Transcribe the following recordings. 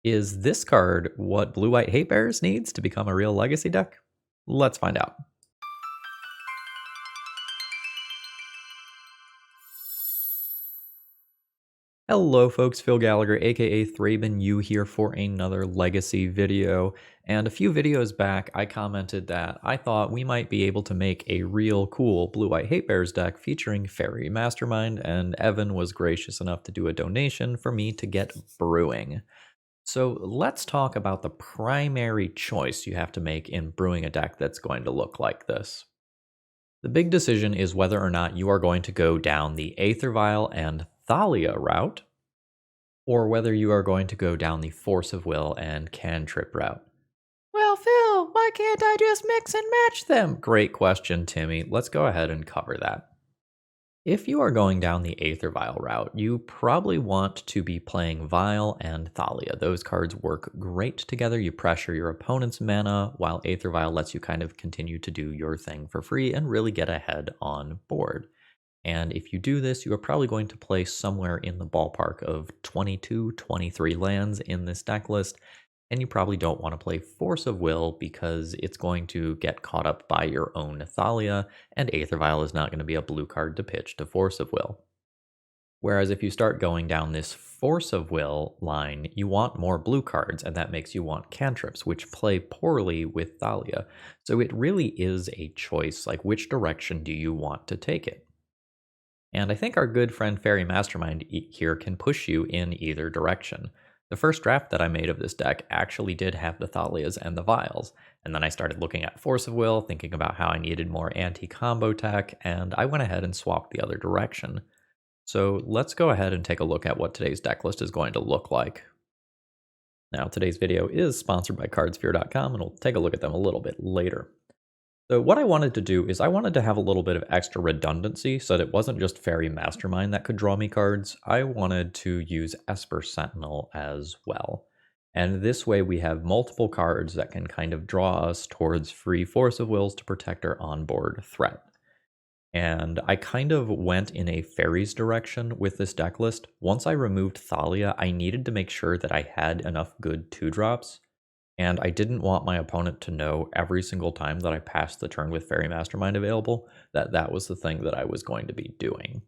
Is this card what Blue-White Hatebears needs to become a real legacy deck? Let's find out. Hello folks, Phil Gallagher aka ThrabenU here for another legacy video, and a few videos back I commented that I thought we might be able to make a real cool Blue-White Hatebears deck featuring Faerie Mastermind, and Evan was gracious enough to do a donation for me to get brewing. So let's talk about the primary choice you have to make in brewing a deck that's going to look like this. The big decision is whether or not you are going to go down the Aether Vial and Thalia route, or whether you are going to go down the Force of Will and Cantrip route. Well, Phil, why can't I just mix and match them? Great question, Timmy. Let's go ahead and cover that. If you are going down the Aether Vial route, you probably want to be playing Vial and Thalia. Those cards work great together. You pressure your opponent's mana, while Aether Vial lets you kind of continue to do your thing for free and really get ahead on board. And if you do this, you are probably going to play somewhere in the ballpark of 22, 23 lands in this deck list, and you probably don't want to play Force of Will because it's going to get caught up by your own Thalia, and Aether Vial is not going to be a blue card to pitch to Force of Will. Whereas if you start going down this Force of Will line, you want more blue cards, and that makes you want cantrips, which play poorly with Thalia. So it really is a choice, like which direction do you want to take it? And I think our good friend Faerie Mastermind here can push you in either direction. The first draft that I made of this deck actually did have the Thalias and the Vials, and then I started looking at Force of Will, thinking about how I needed more anti-combo tech, and I went ahead and swapped the other direction. So let's go ahead and take a look at what today's deck list is going to look like. Now, today's video is sponsored by Cardsphere.com, and we'll take a look at them a little bit later. So what I wanted to do is I wanted to have a little bit of extra redundancy so that it wasn't just Faerie Mastermind that could draw me cards. I wanted to use Esper Sentinel as well. And this way we have multiple cards that can kind of draw us towards free Force of Wills to protect our onboard threat. And I kind of went in a Faeries direction with this deck list. Once I removed Thalia, I needed to make sure that I had enough good 2-drops. And I didn't want my opponent to know every single time that I passed the turn with Faerie Mastermind available that that was the thing that I was going to be doing.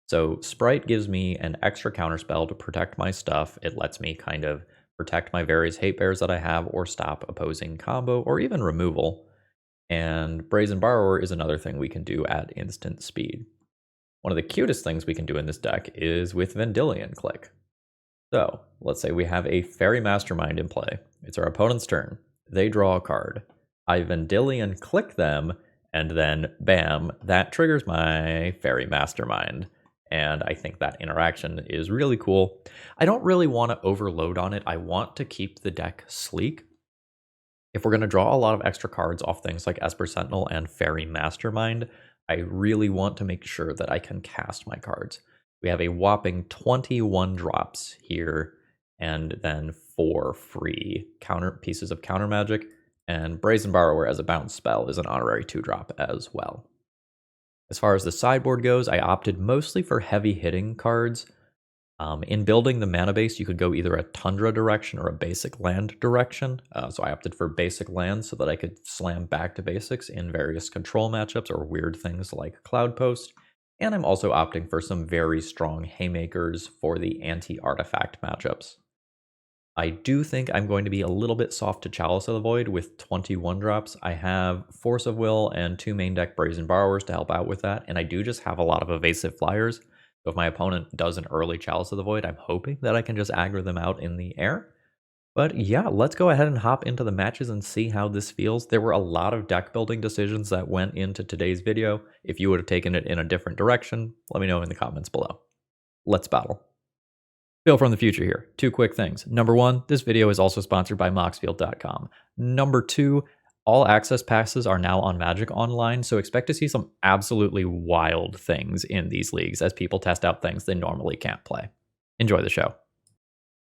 So Sprite gives me an extra counterspell to protect my stuff. It lets me kind of protect my various Hatebears that I have or stop opposing combo or even removal. And Brazen Borrower is another thing we can do at instant speed. One of the cutest things we can do in this deck is with Vendilion Click. So, let's say we have a Faerie Mastermind in play. It's our opponent's turn. They draw a card. I Vendilion click them, and then bam, that triggers my Faerie Mastermind. And I think that interaction is really cool. I don't really want to overload on it. I want to keep the deck sleek. If we're going to draw a lot of extra cards off things like Esper Sentinel and Faerie Mastermind, I really want to make sure that I can cast my cards. We have a whopping 21 drops here, and then 4 free pieces of counter magic, and Brazen Borrower as a bounce spell is an honorary 2-drop as well. As far as the sideboard goes, I opted mostly for heavy hitting cards. In building the mana base, you could go either a Tundra direction or a basic land direction. So I opted for basic lands so that I could slam back to basics in various control matchups or weird things like Cloud Post. And I'm also opting for some very strong haymakers for the anti-artifact matchups. I do think I'm going to be a little bit soft to Chalice of the Void with 21 drops. I have Force of Will and 2 main deck Brazen Borrowers to help out with that, and I do just have a lot of evasive flyers. So if my opponent does an early Chalice of the Void, I'm hoping that I can just aggro them out in the air. But yeah, let's go ahead and hop into the matches and see how this feels. There were a lot of deck building decisions that went into today's video. If you would have taken it in a different direction, let me know in the comments below. Let's battle. Phil from the future here. 2 quick things. Number 1, this video is also sponsored by Moxfield.com. Number 2, all access passes are now on Magic Online, so expect to see some absolutely wild things in these leagues as people test out things they normally can't play. Enjoy the show.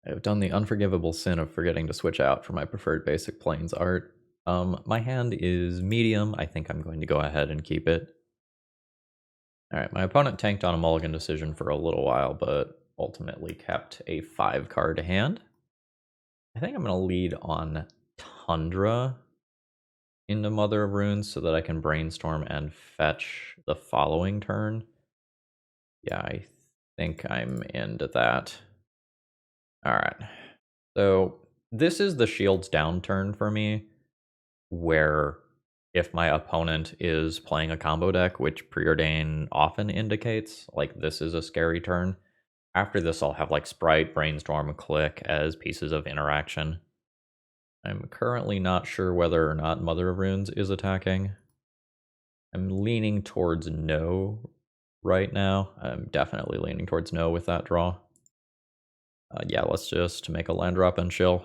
I've done the unforgivable sin of forgetting to switch out for my preferred basic plains art. My hand is medium. I think I'm going to go ahead and keep it. Alright, my opponent tanked on a mulligan decision for a little while, but ultimately kept a 5-card hand. I think I'm going to lead on Tundra into Mother of Runes so that I can brainstorm and fetch the following turn. Yeah, I think I'm into that. All right. So this is the shields down turn for me, where if my opponent is playing a combo deck, which Preordain often indicates, like this is a scary turn. After this, I'll have like Sprite, Brainstorm, Click as pieces of interaction. I'm currently not sure whether or not Mother of Runes is attacking. I'm leaning towards no right now. I'm definitely leaning towards no with that draw. Yeah, let's just make a land drop and chill.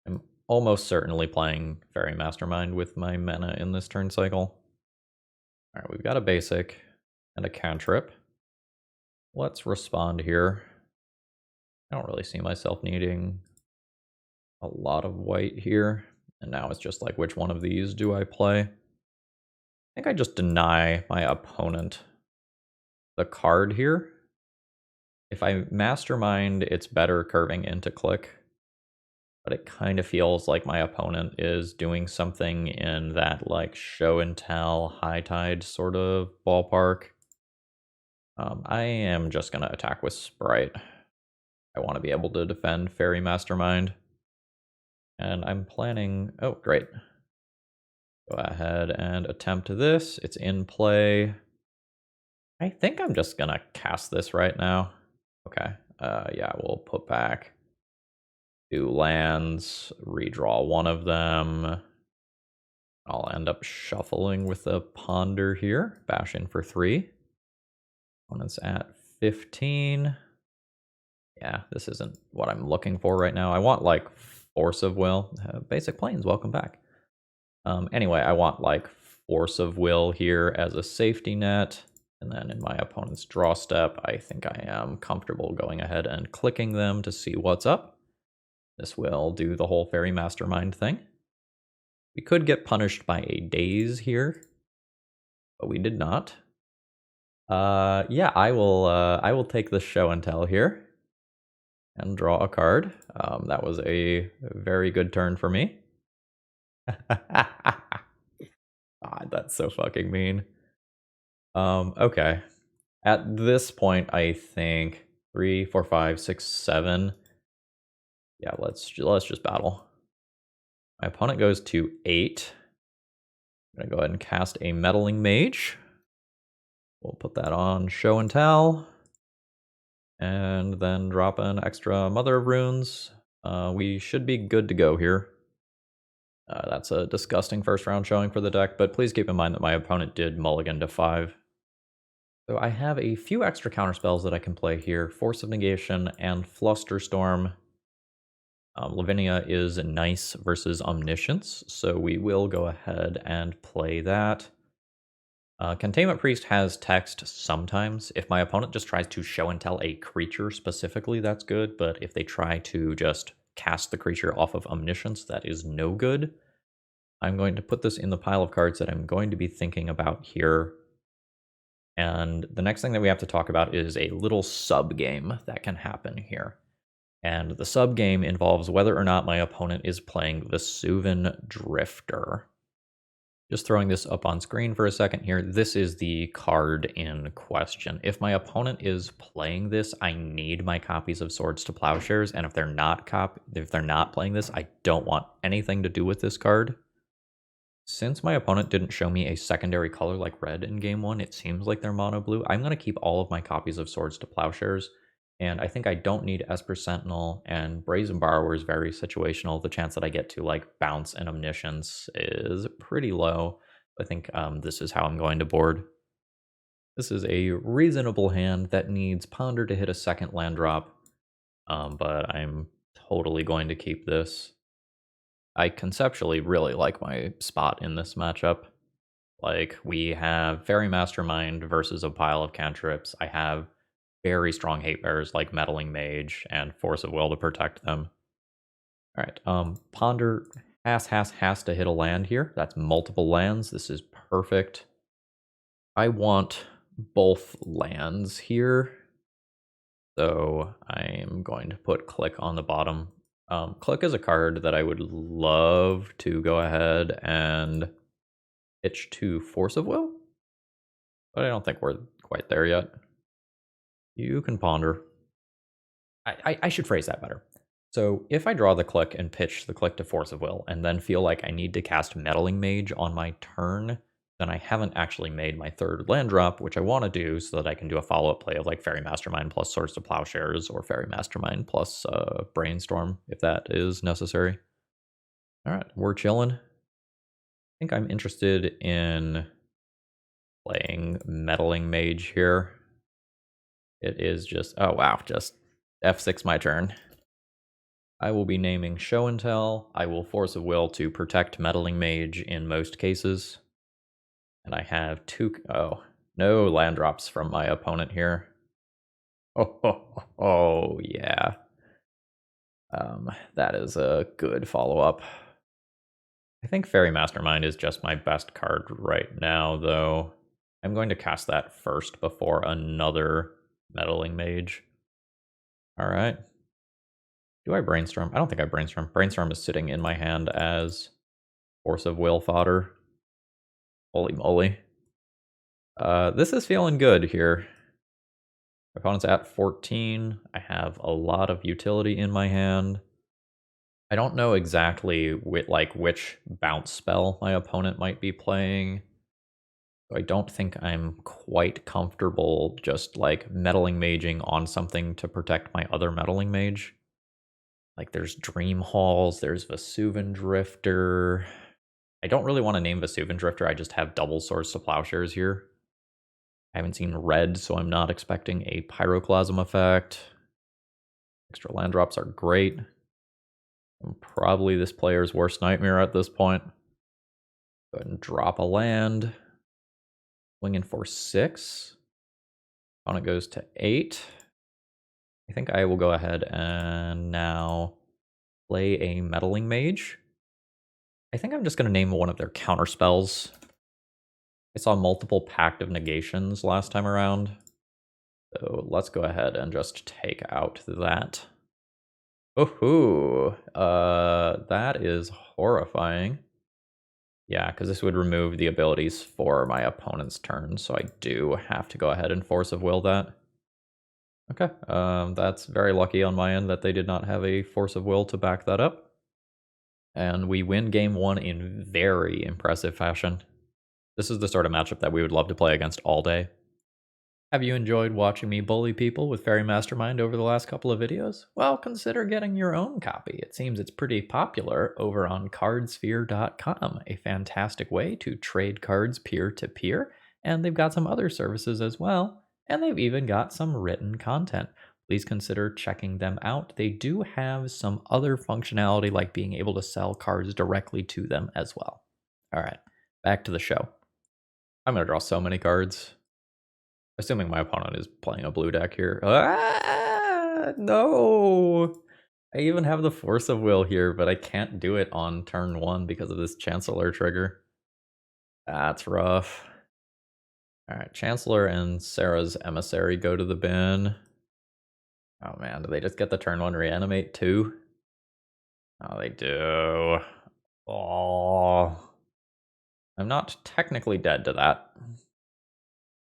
I'm almost certainly playing Faerie Mastermind with my mana in this turn cycle. Alright, we've got a basic and a cantrip. Let's respond here. I don't really see myself needing a lot of white here. And now it's just like, which one of these do I play? I think I just deny my opponent the card here. If I Mastermind, it's better curving into Click. But it kind of feels like my opponent is doing something in that like show and tell, high tide sort of ballpark. I am just going to attack with Sprite. I want to be able to defend Faerie Mastermind. And I'm planning... Oh, great. Go ahead and attempt this. It's in play. I think I'm just going to cast this right now. Okay. Yeah, we'll put back 2 lands, redraw one of them. I'll end up shuffling with a Ponder here. Bash in for 3. Opponent's at 15. Yeah, this isn't what I'm looking for right now. I want, like, Force of Will. Basic Plains, welcome back. Anyway, I want, like, Force of Will here as a safety net. And then in my opponent's draw step, I think I am comfortable going ahead and clicking them to see what's up. This will do the whole Faerie Mastermind thing. We could get punished by a Daze here, but we did not. Yeah, I will take the show and tell here and draw a card. That was a very good turn for me. God, that's so fucking mean. Okay. At this point, I think 3, 4, 5, 6, 7. Yeah, let's just battle. My opponent goes to 8. I'm gonna go ahead and cast a Meddling Mage. We'll put that on Show and Tell. And then drop an extra Mother of Runes. We should be good to go here. That's a disgusting first round showing for the deck, but please keep in mind that my opponent did mulligan to 5. So I have a few extra counterspells that I can play here. Force of Negation and Flusterstorm. Lavinia is nice versus Omniscience, so we will go ahead and play that. Containment Priest has text sometimes. If my opponent just tries to show and tell a creature specifically, that's good, but if they try to just cast the creature off of Omniscience, that is no good. I'm going to put this in the pile of cards that I'm going to be thinking about here. And the next thing that we have to talk about is a little sub-game that can happen here. And the sub-game involves whether or not my opponent is playing the Suvan Drifter. Just throwing this up on screen for a second here. This is the card in question. If my opponent is playing this, I need my copies of Swords to Plowshares, and if they're not playing this, I don't want anything to do with this card. Since my opponent didn't show me a secondary color like red in game 1, it seems like they're mono blue. I'm going to keep all of my copies of Swords to Plowshares. And I think I don't need Esper Sentinel, and Brazen Borrower is very situational. The chance that I get to like bounce and Omniscience is pretty low. I think this is how I'm going to board. This is a reasonable hand that needs Ponder to hit a second land drop, but I'm totally going to keep this. I conceptually really like my spot in this matchup. Like, we have Faerie Mastermind versus a pile of cantrips. I have very strong Hatebears like Meddling Mage and Force of Will to protect them. Alright, Ponder has to hit a land here. That's multiple lands. This is perfect. I want both lands here. So I'm going to put Click on the bottom. Click is a card that I would love to go ahead and pitch to Force of Will, but I don't think we're quite there yet. You can ponder. I should phrase that better. So if I draw the click and pitch the click to Force of Will, and then feel like I need to cast Meddling Mage on my turn, then I haven't actually made my third land drop, which I want to do so that I can do a follow-up play of like Faerie Mastermind plus Swords to Plowshares or Faerie Mastermind plus Brainstorm, if that is necessary. All right, we're chilling. I think I'm interested in playing Meddling Mage here. It is just, oh wow, just F6 my turn. I will be naming Show and Tell. I will Force of Will to protect Meddling Mage in most cases. And I have no land drops from my opponent here. Oh yeah. That is a good follow-up. I think Faerie Mastermind is just my best card right now, though. I'm going to cast that first before another Meddling Mage. All right. Do I Brainstorm? I don't think I Brainstorm. Brainstorm is sitting in my hand as Force of Will fodder. Holy moly. This is feeling good here. My opponent's at 14. I have a lot of utility in my hand. I don't know exactly which bounce spell my opponent might be playing. So I don't think I'm quite comfortable just like Meddling Maging on something to protect my other Meddling Mage. Like there's Dream Halls, there's Vesuvan Drifter. I don't really want to name Vesuvan Drifter, I just have double Swords to Plowshares here. I haven't seen red, so I'm not expecting a Pyroclasm effect. Extra land drops are great. I'm probably this player's worst nightmare at this point. Go ahead and drop a land. Swing in for 6. Opponent goes to 8. I think I will go ahead and now play a Meddling Mage. I think I'm just going to name one of their counterspells. I saw multiple Pact of Negations last time around. So let's go ahead and just take out that. Ooh, that is horrifying. Yeah, because this would remove the abilities for my opponent's turn, so I do have to go ahead and Force of Will that. Okay, that's very lucky on my end that they did not have a Force of Will to back that up. And we win game 1 in very impressive fashion. This is the sort of matchup that we would love to play against all day. Have you enjoyed watching me bully people with Faerie Mastermind over the last couple of videos? Well, consider getting your own copy. It seems it's pretty popular over on cardsphere.com, a fantastic way to trade cards peer-to-peer, and they've got some other services as well, and they've even got some written content. Please consider checking them out. They do have some other functionality like being able to sell cards directly to them as well. All right, back to the show. I'm going to draw so many cards. Assuming my opponent is playing a blue deck here. Ah, no! I even have the Force of Will here, but I can't do it on turn 1 because of this Chancellor trigger. That's rough. Alright, Chancellor and Sarah's Emissary go to the bin. Oh man, do they just get the turn 1 reanimate too? Oh, they do. Oh. I'm not technically dead to that.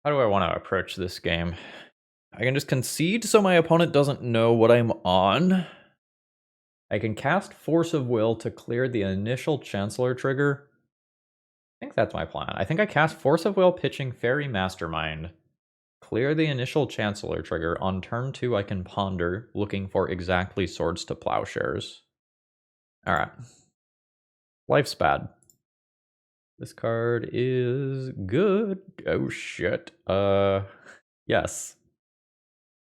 How do I want to approach this game? I can just concede so my opponent doesn't know what I'm on. I can cast Force of Will to clear the initial Chancellor trigger. I think that's my plan. I think I cast Force of Will pitching Faerie Mastermind. Clear the initial Chancellor trigger. On turn 2 I can ponder, looking for exactly Swords to Plowshares. Alright. Life's bad. This card is good. Oh shit. Yes.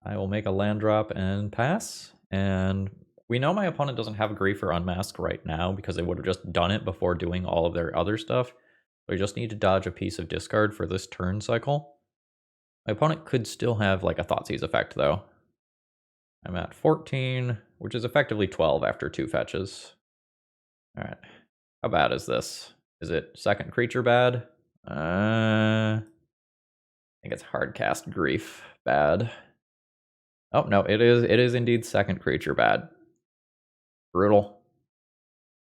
I will make a land drop and pass. And we know my opponent doesn't have Grief or Unmask right now because they would have just done it before doing all of their other stuff. So I just need to dodge a piece of discard for this turn cycle. My opponent could still have like a Thoughtseize effect though. I'm at 14, which is effectively 12 after 2 fetches. Alright. How bad is this? Is it second creature bad? I think it's hard cast Grief bad. Oh no, it is indeed second creature bad. Brutal.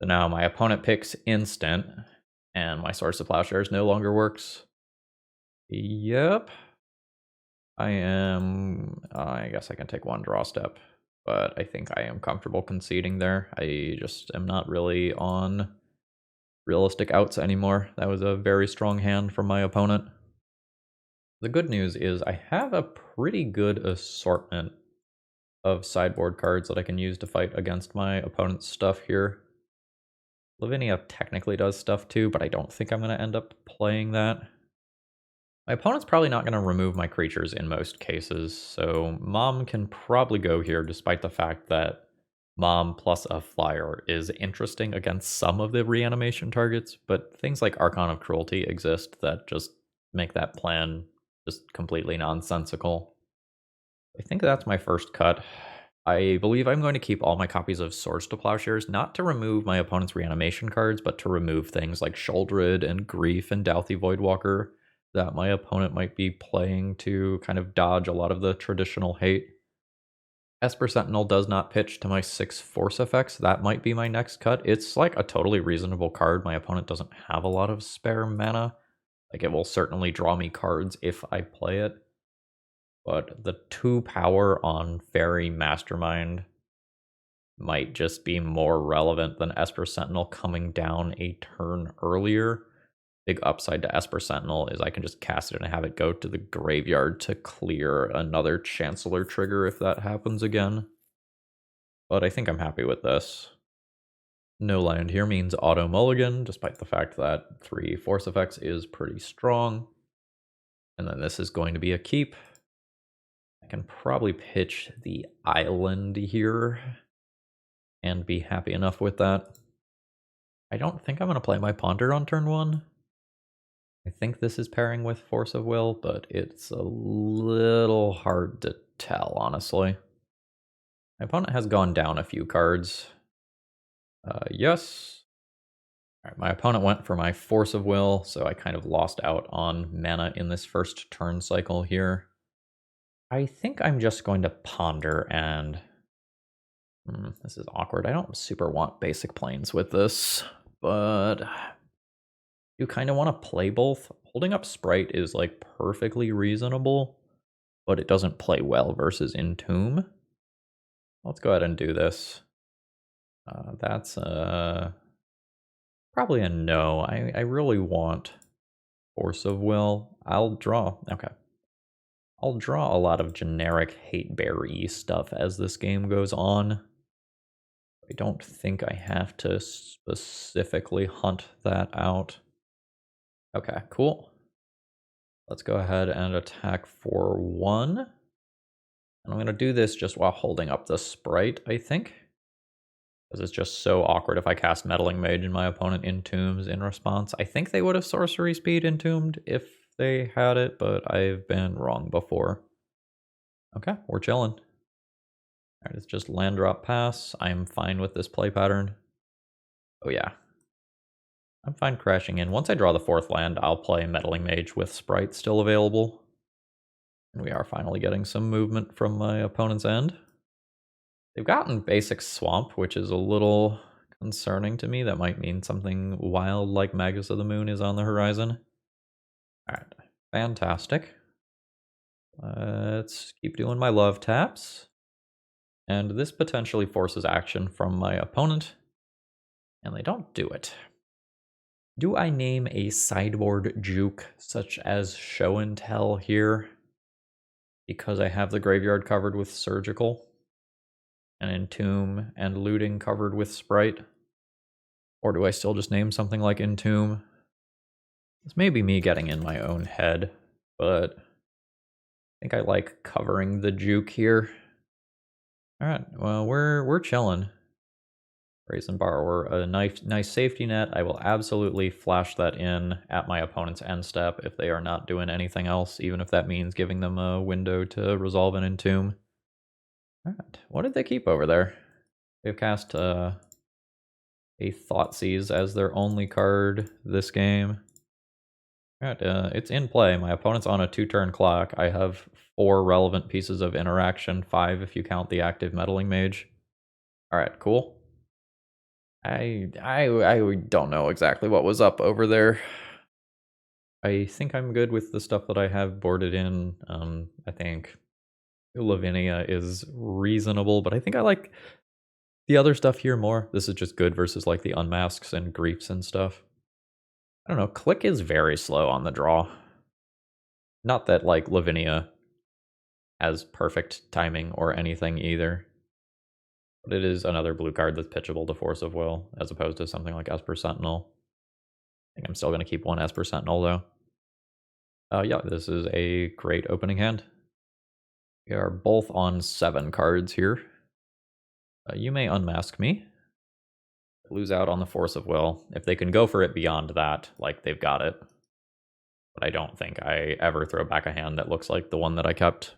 So now my opponent picks instant, and my Source of Plowshares no longer works. Yep. I guess I can take one draw step, but I think I am comfortable conceding there. I just am not really on realistic outs anymore. That was a very strong hand from my opponent. The good news is I have a pretty good assortment of sideboard cards that I can use to fight against my opponent's stuff here. Lavinia technically does stuff too, but I don't think I'm going to end up playing that. My opponent's probably not going to remove my creatures in most cases, so Mom can probably go here despite the fact that Mom plus a flyer is interesting against some of the reanimation targets, but things like Archon of Cruelty exist that just make that plan just completely nonsensical. I think that's my first cut. I believe I'm going to keep all my copies of Swords to Plowshares, not to remove my opponent's reanimation cards, but to remove things like Shouldered and Grief and Douthie Voidwalker that my opponent might be playing to kind of dodge a lot of the traditional hate. Esper Sentinel does not pitch to my 6 force effects. That might be my next cut. It's like a totally reasonable card. My opponent doesn't have a lot of spare mana. Like, it will certainly draw me cards if I play it. But the 2 power on Faerie Mastermind might just be more relevant than Esper Sentinel coming down a turn earlier. Big upside to Esper Sentinel is I can just cast it and have it go to the graveyard to clear another Chancellor trigger if that happens again. But I think I'm happy with this. No land here means auto mulligan, despite the fact that 3 force effects is pretty strong. And then this is going to be a keep. I can probably pitch the island here and be happy enough with that. I don't think I'm going to play my Ponder on turn 1. I think this is pairing with Force of Will, but it's a little hard to tell, honestly. My opponent has gone down a few cards. Yes. All right, my opponent went for my Force of Will, so I kind of lost out on mana in this first turn cycle here. I think I'm just going to Ponder and... this is awkward. I don't super want basic planes with this, but... you kind of want to play both. Holding up Sprite is like perfectly reasonable, but it doesn't play well versus Entomb. Let's go ahead and do this. That's probably a no. I really want Force of Will. I'll draw. Okay. I'll draw a lot of generic Hatebear-y stuff as this game goes on. I don't think I have to specifically hunt that out. Okay, cool. Let's go ahead and attack for 1. And I'm going to do this just while holding up the Sprite, I think. Because it's just so awkward if I cast Meddling Mage and my opponent entombs in response. I think they would have Sorcery Speed entombed if they had it, but I've been wrong before. Okay, we're chilling. Alright, it's just land drop pass. I'm fine with this play pattern. Oh yeah. I'm fine crashing in. Once I draw the 4th land, I'll play Meddling Mage with Sprite still available. And we are finally getting some movement from my opponent's end. They've gotten basic Swamp, which is a little concerning to me. That might mean something wild like Magus of the Moon is on the horizon. Alright, fantastic. Let's keep doing my love taps. And this potentially forces action from my opponent. And they don't do it. Do I name a sideboard juke such as Show and Tell here? Because I have the graveyard covered with Surgical, and Entomb and Looting covered with Sprite? Or do I still just name something like Entomb? This may be me getting in my own head, but I think I like covering the juke here. Alright, well, we're chilling. Brazen Borrower, a nice safety net. I will absolutely flash that in at my opponent's end step if they are not doing anything else, even if that means giving them a window to resolve an Entomb. Alright, what did they keep over there? They've cast a Thoughtseize as their only card this game. Alright, it's in play. My opponent's on a 2-turn clock. I have 4 relevant pieces of interaction, 5 if you count the active Meddling Mage. Alright, cool. I don't know exactly what was up over there. I think I'm good with the stuff that I have boarded in. I think Lavinia is reasonable, but I think I like the other stuff here more. This is just good versus like the unmasks and griefs and stuff. I don't know. Click is very slow on the draw. Not that like Lavinia has perfect timing or anything either. But it is another blue card that's pitchable to Force of Will, as opposed to something like Esper Sentinel. I think I'm still going to keep one Esper Sentinel, though. Yeah, this is a great opening hand. We are both on 7 cards here. You may unmask me. Lose out on the Force of Will. If they can go for it beyond that, like, they've got it. But I don't think I ever throw back a hand that looks like the one that I kept.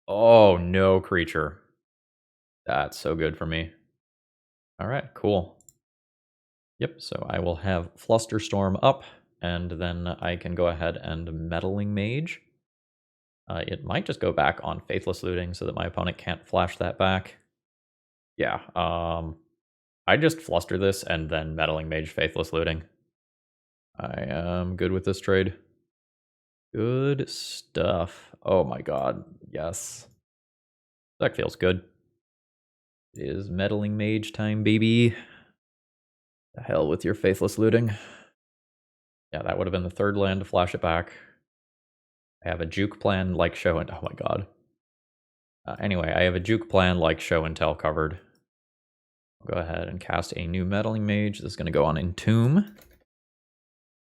Oh, no creature. That's so good for me. Alright, cool. Yep, so I will have Flusterstorm up, and then I can go ahead and Meddling Mage. It might just go back on Faithless Looting so that my opponent can't flash that back. Yeah, I just fluster this and then Meddling Mage Faithless Looting. I am good with this trade. Good stuff. Oh my god, yes. That feels good. It is Meddling Mage time, baby. The hell with your Faithless Looting. Yeah, that would have been the 3rd land to flash it back. I have a juke plan like show and... oh my god. Anyway, I have a juke plan like show and tell covered. I'll go ahead and cast a new Meddling Mage. This is going to go on Entomb.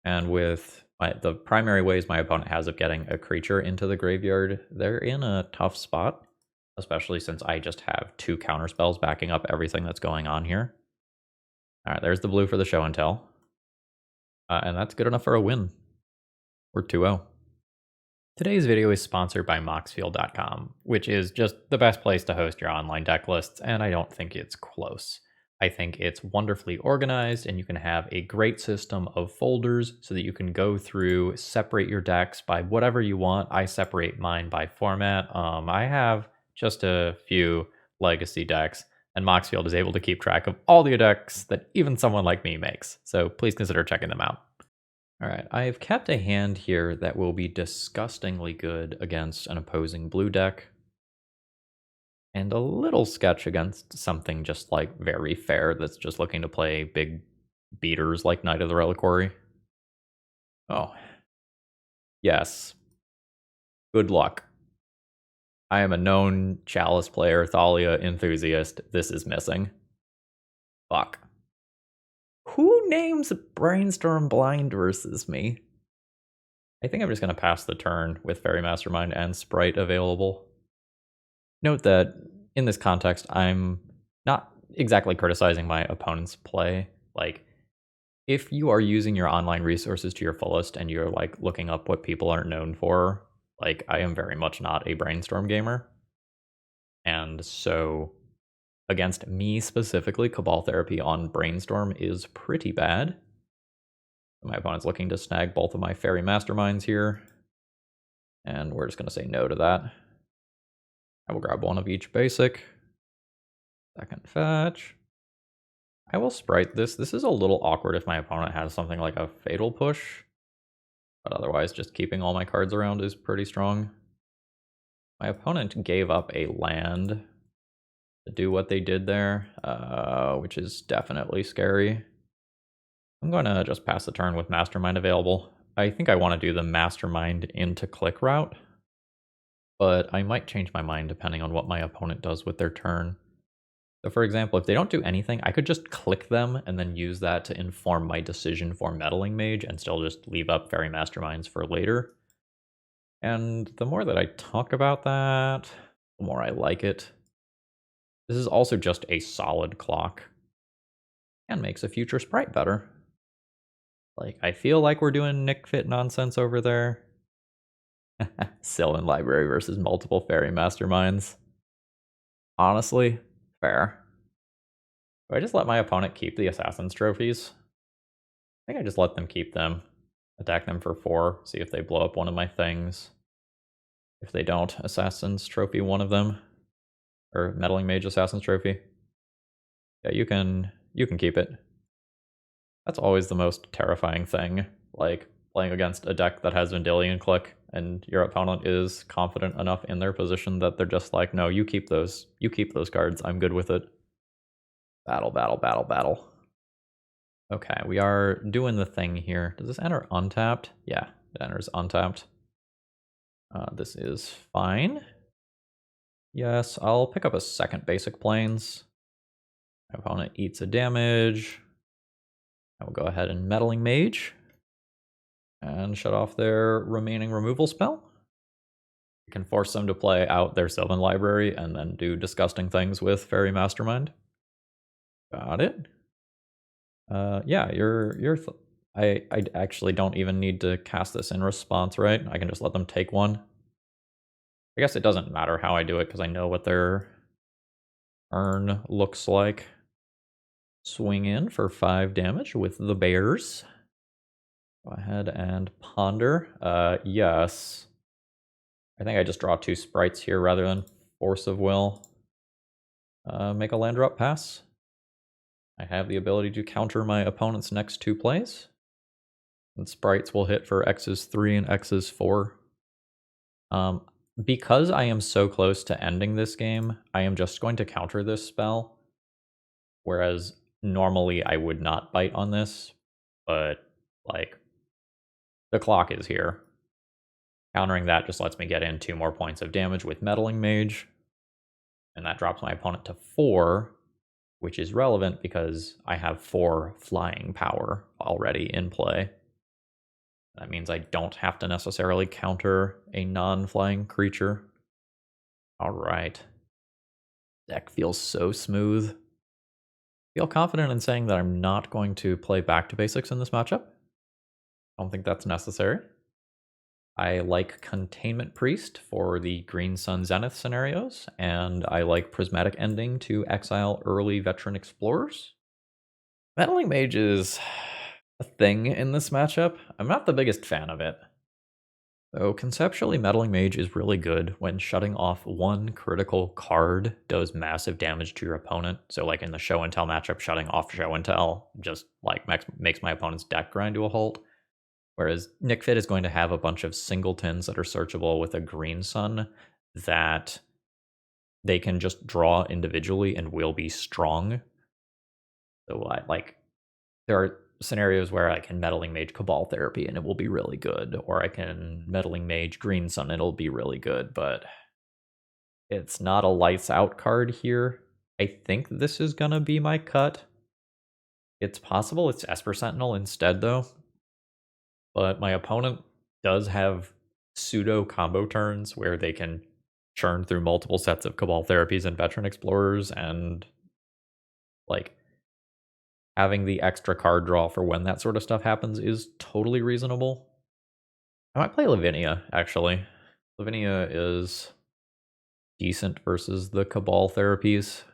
And with the primary ways my opponent has of getting a creature into the graveyard, they're in a tough spot. Especially since I just have 2 counterspells backing up everything that's going on here. Alright, there's the blue for the show and tell. And that's good enough for a win. We're 2-0. Today's video is sponsored by Moxfield.com, which is just the best place to host your online deck lists, and I don't think it's close. I think it's wonderfully organized, and you can have a great system of folders so that you can go through, separate your decks by whatever you want. I separate mine by format. I have just a few legacy decks, and Moxfield is able to keep track of all the decks that even someone like me makes, so please consider checking them out. Alright, I've kept a hand here that will be disgustingly good against an opposing blue deck. And a little sketch against something just like very fair that's just looking to play big beaters like Knight of the Reliquary. Oh. Yes. Good luck. I am a known Chalice player, Thalia enthusiast. This is missing. Fuck. Who names Brainstorm Blind versus me? I think I'm just going to pass the turn with Faerie Mastermind and Sprite available. Note that in this context, I'm not exactly criticizing my opponent's play. Like, if you are using your online resources to your fullest and you're like looking up what people are known for, like, I am very much not a Brainstorm gamer. And so against me specifically, Cabal Therapy on Brainstorm is pretty bad. My opponent's looking to snag both of my Faerie Masterminds here. And we're just going to say no to that. I will grab one of each basic. Second fetch. I will Sprite this. This is a little awkward if my opponent has something like a Fatal Push. But otherwise, just keeping all my cards around is pretty strong. My opponent gave up a land to do what they did there, which is definitely scary. I'm going to just pass the turn with Mastermind available. I think I want to do the Mastermind into click route, but I might change my mind depending on what my opponent does with their turn. So for example, if they don't do anything, I could just click them and then use that to inform my decision for Meddling Mage and still just leave up Faerie Masterminds for later. And the more that I talk about that, the more I like it. This is also just a solid clock and makes a future Sprite better. Like, I feel like we're doing Nick Fit nonsense over there. Sylvan Library versus multiple Faerie Masterminds. Honestly, fair. Do I just let my opponent keep the Assassin's Trophies? I think I just let them keep them. Attack them for 4, see if they blow up one of my things. If they don't, Assassin's Trophy one of them. Or Meddling Mage Assassin's Trophy. Yeah, you can You can keep it. That's always the most terrifying thing, like, playing against a deck that has Vendilion Click, and your opponent is confident enough in their position that they're just like, no, you keep those cards, I'm good with it. Battle, battle, battle, battle. Okay, we are doing the thing here. Does this enter untapped? Yeah, it enters untapped. This is fine. Yes, I'll pick up a second basic plains. My opponent eats a damage. I will go ahead and Meddling Mage and shut off their remaining removal spell. You can force them to play out their Sylvan Library and then do disgusting things with Faerie Mastermind. Got it. Yeah, I actually don't even need to cast this in response, right? I can just let them take one. I guess it doesn't matter how I do it because I know what their turn looks like. Swing in for 5 damage with the bears. Go ahead and ponder. Yes. I think I just draw 2 sprites here rather than Force of Will. Make a land drop pass. I have the ability to counter my opponent's next 2 plays. And sprites will hit for X's 3 and X's 4. Because I am so close to ending this game, I am just going to counter this spell. Whereas normally I would not bite on this, but like the clock is here. Countering that just lets me get in 2 more points of damage with Meddling Mage. And that drops my opponent to 4, which is relevant because I have 4 flying power already in play. That means I don't have to necessarily counter a non-flying creature. Alright. Deck feels so smooth. Feel confident in saying that I'm not going to play back to basics in this matchup. I don't think that's necessary. I like Containment Priest for the Green Sun Zenith scenarios, and I like Prismatic Ending to exile early Veteran Explorers. Meddling Mage is a thing in this matchup. I'm not the biggest fan of it. So conceptually, Meddling Mage is really good when shutting off 1 critical card does massive damage to your opponent. So like in the Show and Tell matchup, shutting off Show and Tell just like makes my opponent's deck grind to a halt. Whereas Nick Fit is going to have a bunch of singletons that are searchable with a Green Sun that they can just draw individually and will be strong. So there are scenarios where I can Meddling Mage Cabal Therapy and it will be really good, or I can Meddling Mage Green Sun and it'll be really good, but it's not a lights out card here. I think this is gonna be my cut. It's possible it's Esper Sentinel instead though, but my opponent does have pseudo combo turns where they can churn through multiple sets of Cabal Therapies and Veteran Explorers, and like having the extra card draw for when that sort of stuff happens is totally reasonable. I might play Lavinia, actually. Lavinia is decent versus the Cabal Therapies.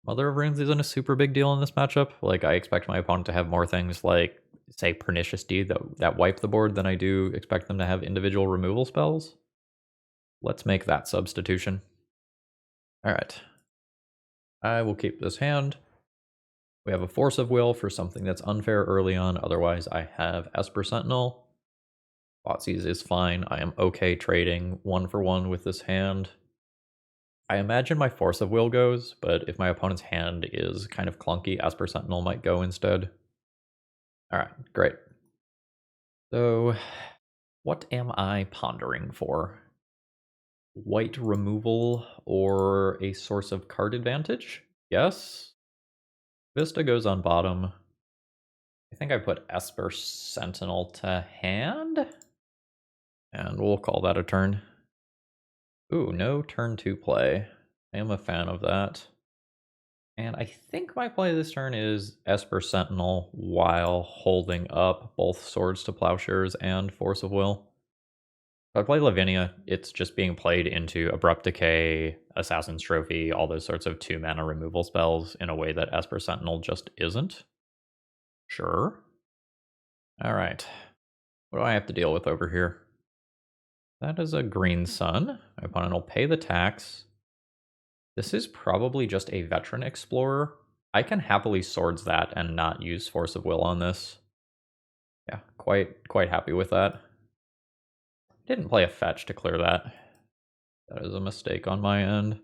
Mother of Runes isn't a super big deal in this matchup. Like, I expect my opponent to have more things like, say, Pernicious Deed that wipe the board than I do expect them to have individual removal spells. Let's make that substitution. Alright. I will keep this hand. We have a Force of Will for something that's unfair early on. Otherwise, I have Esper Sentinel. Thoughtseize is fine. I am okay trading 1 for 1 with this hand. I imagine my Force of Will goes, but if my opponent's hand is kind of clunky, Esper Sentinel might go instead. Alright, great. So, what am I pondering for? White removal or a source of card advantage? Yes. Vista goes on bottom. I think I put Esper Sentinel to hand. And we'll call that a turn. Ooh, no turn 2 play. I am a fan of that. And I think my play this turn is Esper Sentinel while holding up both Swords to Plowshares and Force of Will. If I play Lavinia, it's just being played into Abrupt Decay, Assassin's Trophy, all those sorts of 2-mana removal spells in a way that Esper Sentinel just isn't. Sure. Alright. What do I have to deal with over here? That is a Green Sun. My opponent will pay the tax. This is probably just a Veteran Explorer. I can happily swords that and not use Force of Will on this. Yeah, quite happy with that. Didn't play a fetch to clear that. That is a mistake on my end.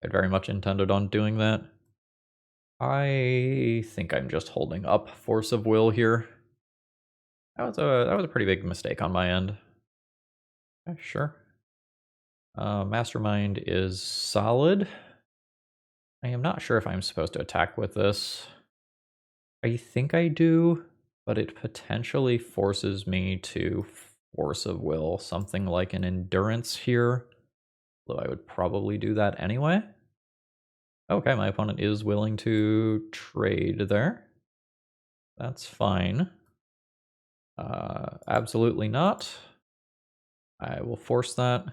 I'd very much intended on doing that. I think I'm just holding up Force of Will here. That was a pretty big mistake on my end. Okay, sure. Mastermind is solid. I am not sure if I'm supposed to attack with this. I think I do, but it potentially forces me to Force of Will something like an Endurance here, though I would probably do that anyway. Okay, my opponent is willing to trade there. That's fine. Absolutely not. I will force that.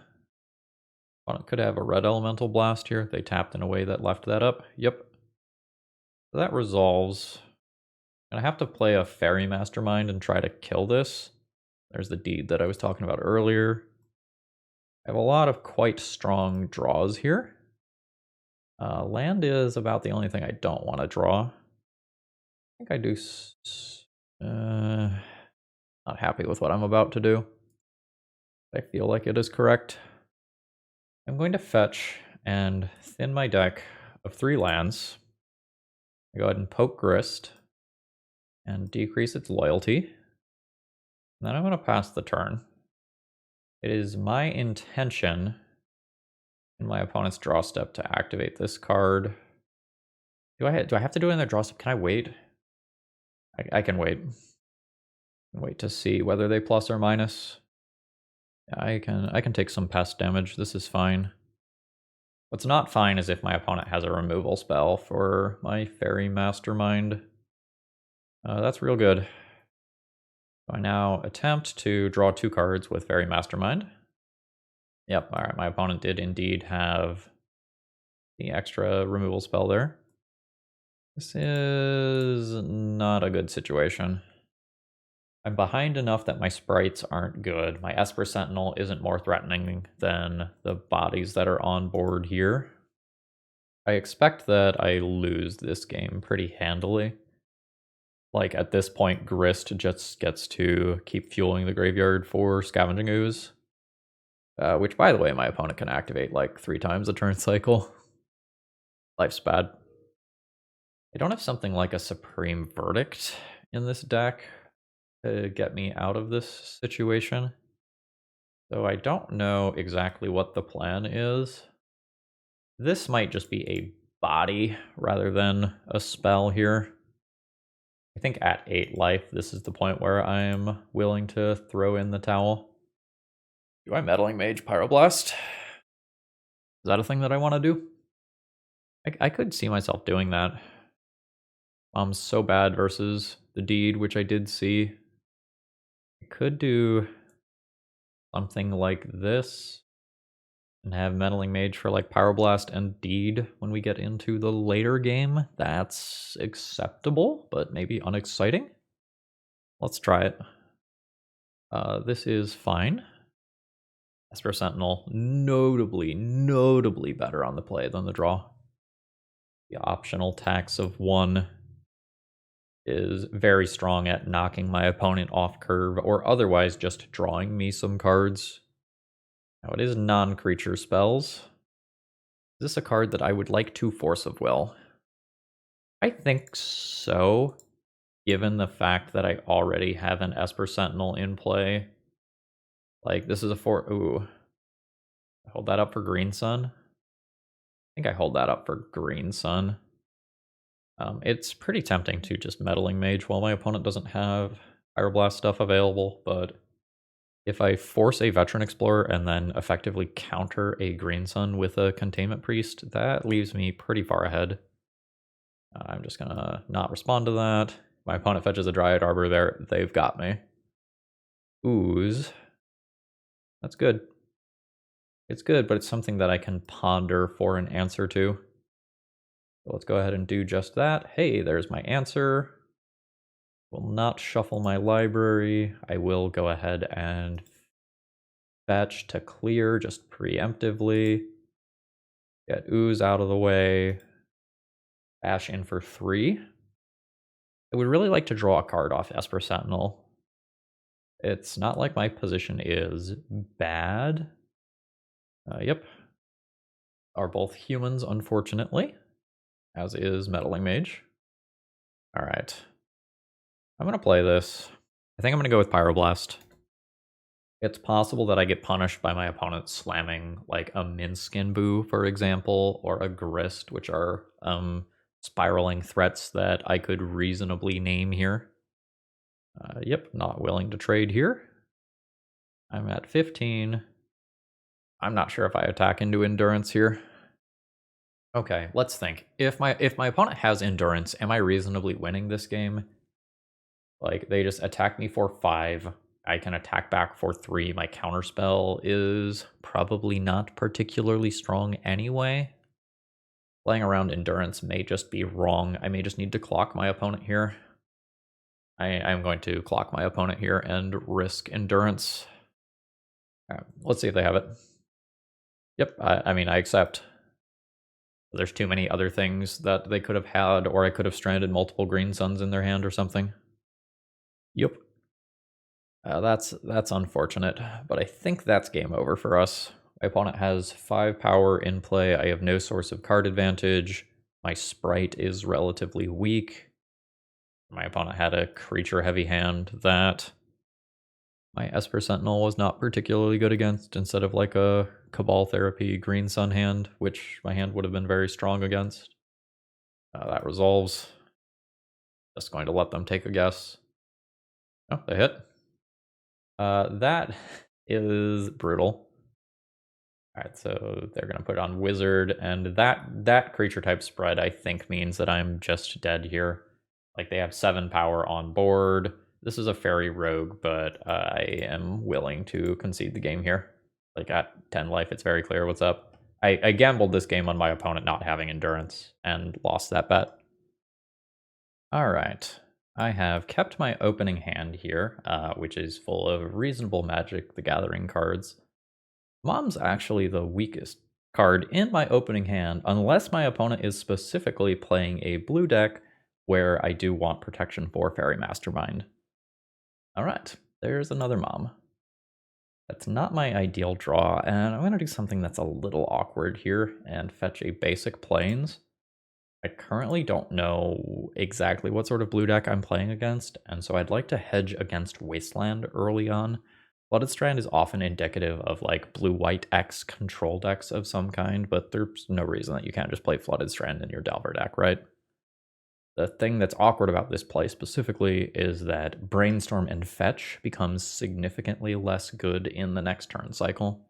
Opponent could have a red elemental blast here. They tapped in a way that left that up. Yep. So that resolves. And I have to play a Faerie Mastermind and try to kill this. There's the deed that I was talking about earlier. I have a lot of quite strong draws here. Land is about the only thing I don't want to draw. I think I do... not happy with what I'm about to do. I feel like it is correct. I'm going to fetch and thin my deck of 3 lands. I go ahead and poke Grist and decrease its loyalty. And then I'm going to pass the turn. It is my intention in my opponent's draw step to activate this card. Do I have to do it in their draw step? Can I wait? I can wait. Wait to see whether they plus or minus. Yeah, I can take some pest damage. This is fine. What's not fine is if my opponent has a removal spell for my Faerie Mastermind. That's real good. So I now attempt to draw 2 cards with Faerie Mastermind. Yep, alright, my opponent did indeed have the extra removal spell there. This is not a good situation. I'm behind enough that my sprites aren't good. My Esper Sentinel isn't more threatening than the bodies that are on board here. I expect that I lose this game pretty handily. Like, at this point, Grist just gets to keep fueling the graveyard for Scavenging Ooze. Which, by the way, my opponent can activate like 3 times a turn cycle. Life's bad. I don't have something like a Supreme Verdict in this deck to get me out of this situation. So I don't know exactly what the plan is. This might just be a body rather than a spell here. I think at 8 life, this is the point where I'm willing to throw in the towel. Do I Meddling Mage Pyroblast? Is that a thing that I want to do? I could see myself doing that. So bad versus the deed, which I did see. I could do something like this and have Meddling Mage for like Pyroblast and deed when we get into the later game. That's acceptable, but maybe unexciting. Let's try it. This is fine. Esper Sentinel, notably better on the play than the draw. The optional tax of 1 is very strong at knocking my opponent off curve or otherwise just drawing me some cards. Now it is non-creature spells. Is this a card that I would like to Force of Will? I think so, given the fact that I already have an Esper Sentinel in play. Like, this is a ooh. Hold that up for Green Sun. I think I hold that up for Green Sun. It's pretty tempting to just Meddling Mage while my opponent doesn't have Pyroblast stuff available, but if I force a Veteran Explorer and then effectively counter a Green Sun with a Containment Priest, that leaves me pretty far ahead. I'm just gonna not respond to that. My opponent fetches a Dryad Arbor there, they've got me. Ooze. That's good. It's good, but it's something that I can ponder for an answer to. So let's go ahead and do just that. Hey, there's my answer. Will not shuffle my library. I will go ahead and fetch to clear just preemptively. Get Ooze out of the way. Bash in for 3. I would really like to draw a card off Esper Sentinel. It's not like my position is bad. Yep. Are both humans, unfortunately, as is Meddling Mage. Alright. I'm going to play this. I think I'm going to go with Pyroblast. It's possible that I get punished by my opponent slamming like a Minskin Boo, for example, or a Grist, which are spiraling threats that I could reasonably name here. Yep, not willing to trade here. I'm at 15. I'm not sure if I attack into Endurance here. Okay, let's think. If my opponent has Endurance, am I reasonably winning this game? Like, they just attack me for 5. I can attack back for 3. My counterspell is probably not particularly strong anyway. Playing around Endurance may just be wrong. I may just need to clock my opponent here. I'm going to clock my opponent here and risk Endurance. Let's see if they have it. Yep, I mean, I accept. There's too many other things that they could have had, or I could have stranded multiple green suns in their hand or something. Yep. That's unfortunate, but I think that's game over for us. My opponent has 5 power in play. I have no source of card advantage. My sprite is relatively weak. My opponent had a creature-heavy hand that my Esper Sentinel was not particularly good against, instead of like a Cabal Therapy Green Sun hand, which my hand would have been very strong against. That resolves. Just going to let them take a guess. Oh, they hit. That is brutal. Alright, so they're going to put on Wizard, and that creature type spread, I think, means that I'm just dead here. Like, they have 7 power on board. This is a Fairy Rogue, but I am willing to concede the game here. Like, at 10 life, it's very clear what's up. I gambled this game on my opponent not having Endurance, and lost that bet. Alright. I have kept my opening hand here, which is full of reasonable Magic the Gathering cards. Mom's actually the weakest card in my opening hand, unless my opponent is specifically playing a blue deck where I do want protection for Faerie Mastermind. Alright, there's another Mom. That's not my ideal draw, and I'm going to do something that's a little awkward here and fetch a basic Plains. I currently don't know exactly what sort of blue deck I'm playing against, and so I'd like to hedge against Wasteland early on. Flooded Strand is often indicative of like blue-white X control decks of some kind, but there's no reason that you can't just play Flooded Strand in your Delver deck, right? The thing that's awkward about this play specifically is that Brainstorm and Fetch becomes significantly less good in the next turn cycle.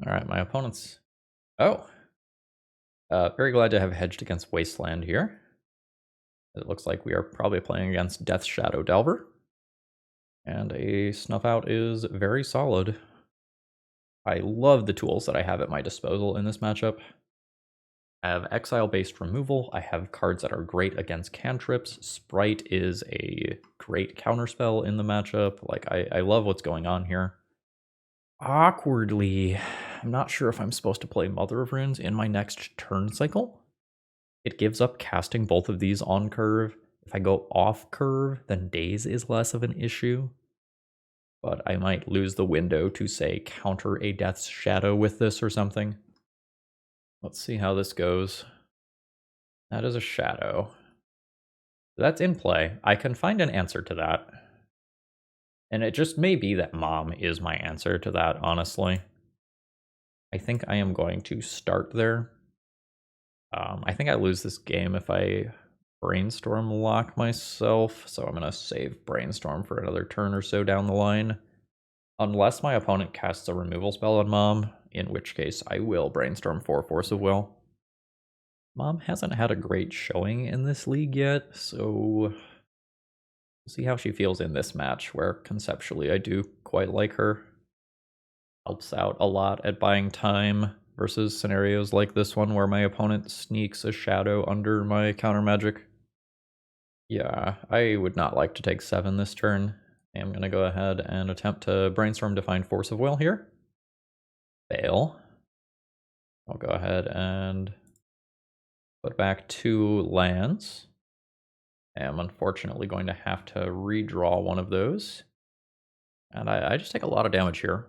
Alright, my opponent's... Oh! Very glad to have hedged against Wasteland here. It looks like we are probably playing against Death Shadow Delver. And a Snuff Out is very solid. I love the tools that I have at my disposal in this matchup. I have Exile-based removal. I have cards that are great against cantrips. Sprite is a great counterspell in the matchup. Like, I love what's going on here. Awkwardly, I'm not sure if I'm supposed to play Mother of Runes in my next turn cycle. It gives up casting both of these on curve. If I go off curve, then Daze is less of an issue. But I might lose the window to, say, counter a Death's Shadow with this or something. Let's see how this goes. That is a Shadow. That's in play. I can find an answer to that. And it just may be that Mom is my answer to that, honestly. I think I am going to start there. I think I lose this game if I Brainstorm lock myself, so I'm going to save Brainstorm for another turn or so down the line. Unless my opponent casts a removal spell on Mom, in which case I will Brainstorm for Force of Will. Mom hasn't had a great showing in this league yet, so we'll see how she feels in this match, where conceptually I do quite like her. Helps out a lot at buying time versus scenarios like this one where my opponent sneaks a shadow under my counter magic. Yeah, I would not like to take 7 this turn. I'm going to go ahead and attempt to Brainstorm to find Force of Will here. Fail. I'll go ahead and Put back 2 lands. I am unfortunately going to have to redraw one of those. And I just take a lot of damage here.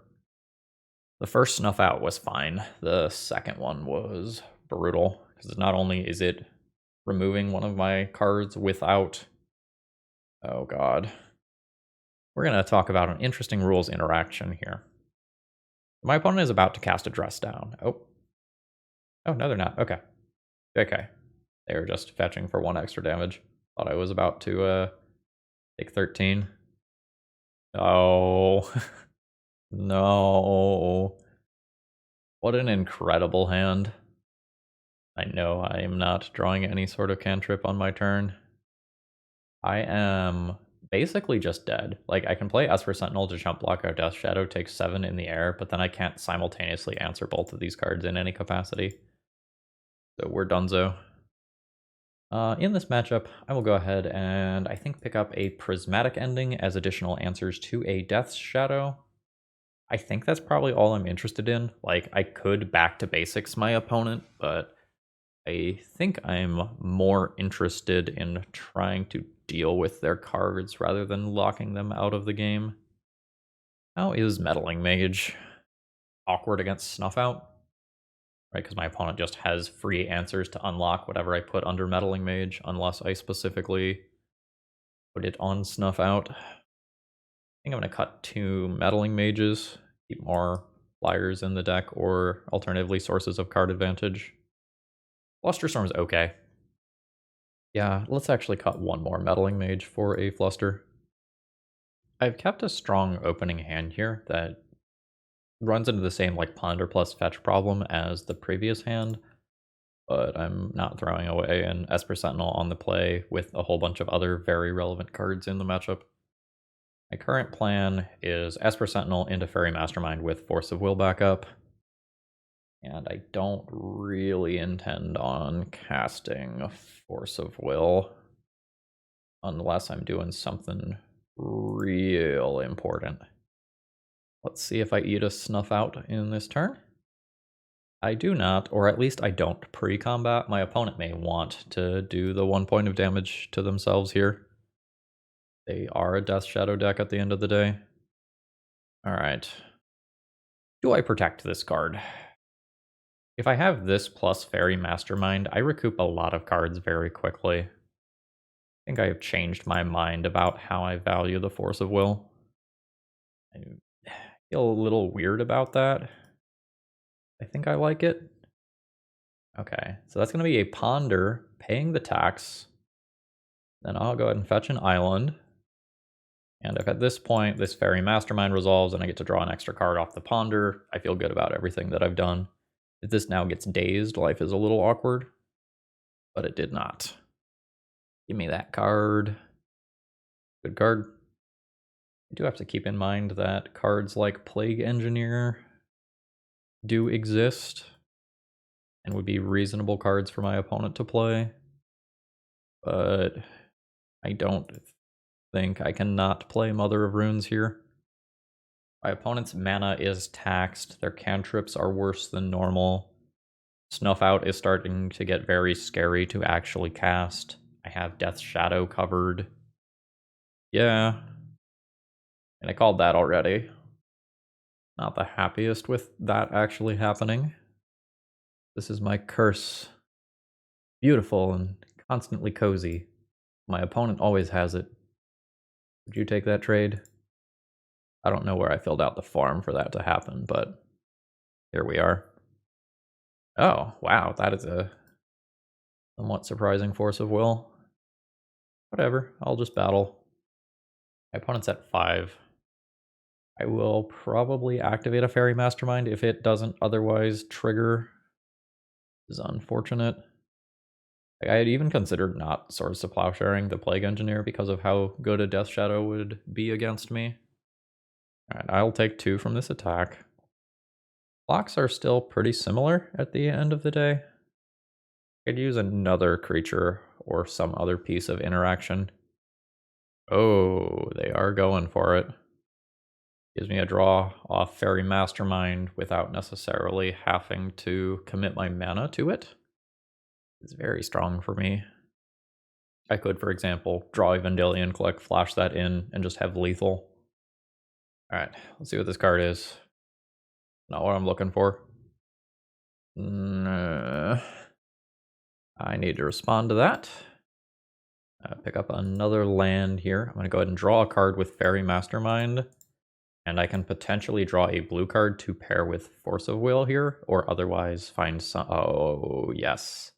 The first snuff out was fine. The second one was brutal. Because not only is it removing one of my cards without... Oh god. We're going to talk about an interesting rules interaction here. My opponent is about to cast a Dress Down. Oh. Oh, no, they're not. Okay. Okay. They were just fetching for 1 extra damage. Thought I was about to take 13. Oh. No. What an incredible hand. I know I am not drawing any sort of cantrip on my turn. I am basically just dead. Like, I can play Esper Sentinel to jump block our Death Shadow, take 7 in the air, but then I can't simultaneously answer both of these cards in any capacity. So we're donezo. In this matchup, I will go ahead and I think pick up a Prismatic Ending as additional answers to a Death Shadow. I think that's probably all I'm interested in. Like, I could back to basics my opponent, but I think I'm more interested in trying to deal with their cards rather than locking them out of the game. How is Meddling Mage awkward against Snuff Out? Right, because my opponent just has free answers to unlock whatever I put under Meddling Mage, unless I specifically put it on Snuff Out. I think I'm going to cut 2 Meddling Mages, keep more flyers in the deck, or alternatively sources of card advantage. Flusterstorm's okay. Yeah, let's actually cut 1 more Meddling Mage for a Fluster. I've kept a strong opening hand here that runs into the same like Ponder plus fetch problem as the previous hand, but I'm not throwing away an Esper Sentinel on the play with a whole bunch of other very relevant cards in the matchup. My current plan is Esper Sentinel into Faerie Mastermind with Force of Will backup, and I don't really intend on casting Force of Will unless I'm doing something real important. Let's see if I eat a Snuff Out in this turn. I do not, or at least I don't pre-combat. My opponent may want to do the 1 point of damage to themselves here. They are a Death Shadow deck at the end of the day. Alright. Do I protect this card? If I have this plus Faerie Mastermind, I recoup a lot of cards very quickly. I think I have changed my mind about how I value the Force of Will. I feel a little weird about that. I think I like it. Okay, so that's going to be a Ponder, paying the tax. Then I'll go ahead and fetch an island. And if at this point this Faerie Mastermind resolves and I get to draw an extra card off the Ponder, I feel good about everything that I've done. If this now gets dazed, life is a little awkward. But it did not. Give me that card. Good card. I do have to keep in mind that cards like Plague Engineer do exist and would be reasonable cards for my opponent to play. But I don't think I cannot play Mother of Runes here. My opponent's mana is taxed, their cantrips are worse than normal. Snuff Out is starting to get very scary to actually cast. I have Death Shadow covered. Yeah. And I called that already. Not the happiest with that actually happening. This is my curse. Beautiful and constantly cozy. My opponent always has it. Would you take that trade? I don't know where I filled out the form for that to happen, but here we are. Oh, wow, that is a somewhat surprising Force of Will. Whatever, I'll just battle. My opponent's at 5. I will probably activate a Faerie Mastermind if it doesn't otherwise trigger. This is unfortunate. I had even considered not Swords to Plowsharing the Plague Engineer because of how good a Death Shadow would be against me. Alright, I'll take 2 from this attack. Blocks are still pretty similar at the end of the day. I could use another creature or some other piece of interaction. Oh, they are going for it. Gives me a draw off Faerie Mastermind without necessarily having to commit my mana to it. is very strong for me. I could, for example, draw a Vendilion Click, flash that in, and just have lethal. Alright, let's see what this card is. Not what I'm looking for. I need to respond to that. Pick up another land here. I'm going to go ahead and draw a card with Faerie Mastermind. And I can potentially draw a blue card to pair with Force of Will here, or otherwise find some... Oh, yes.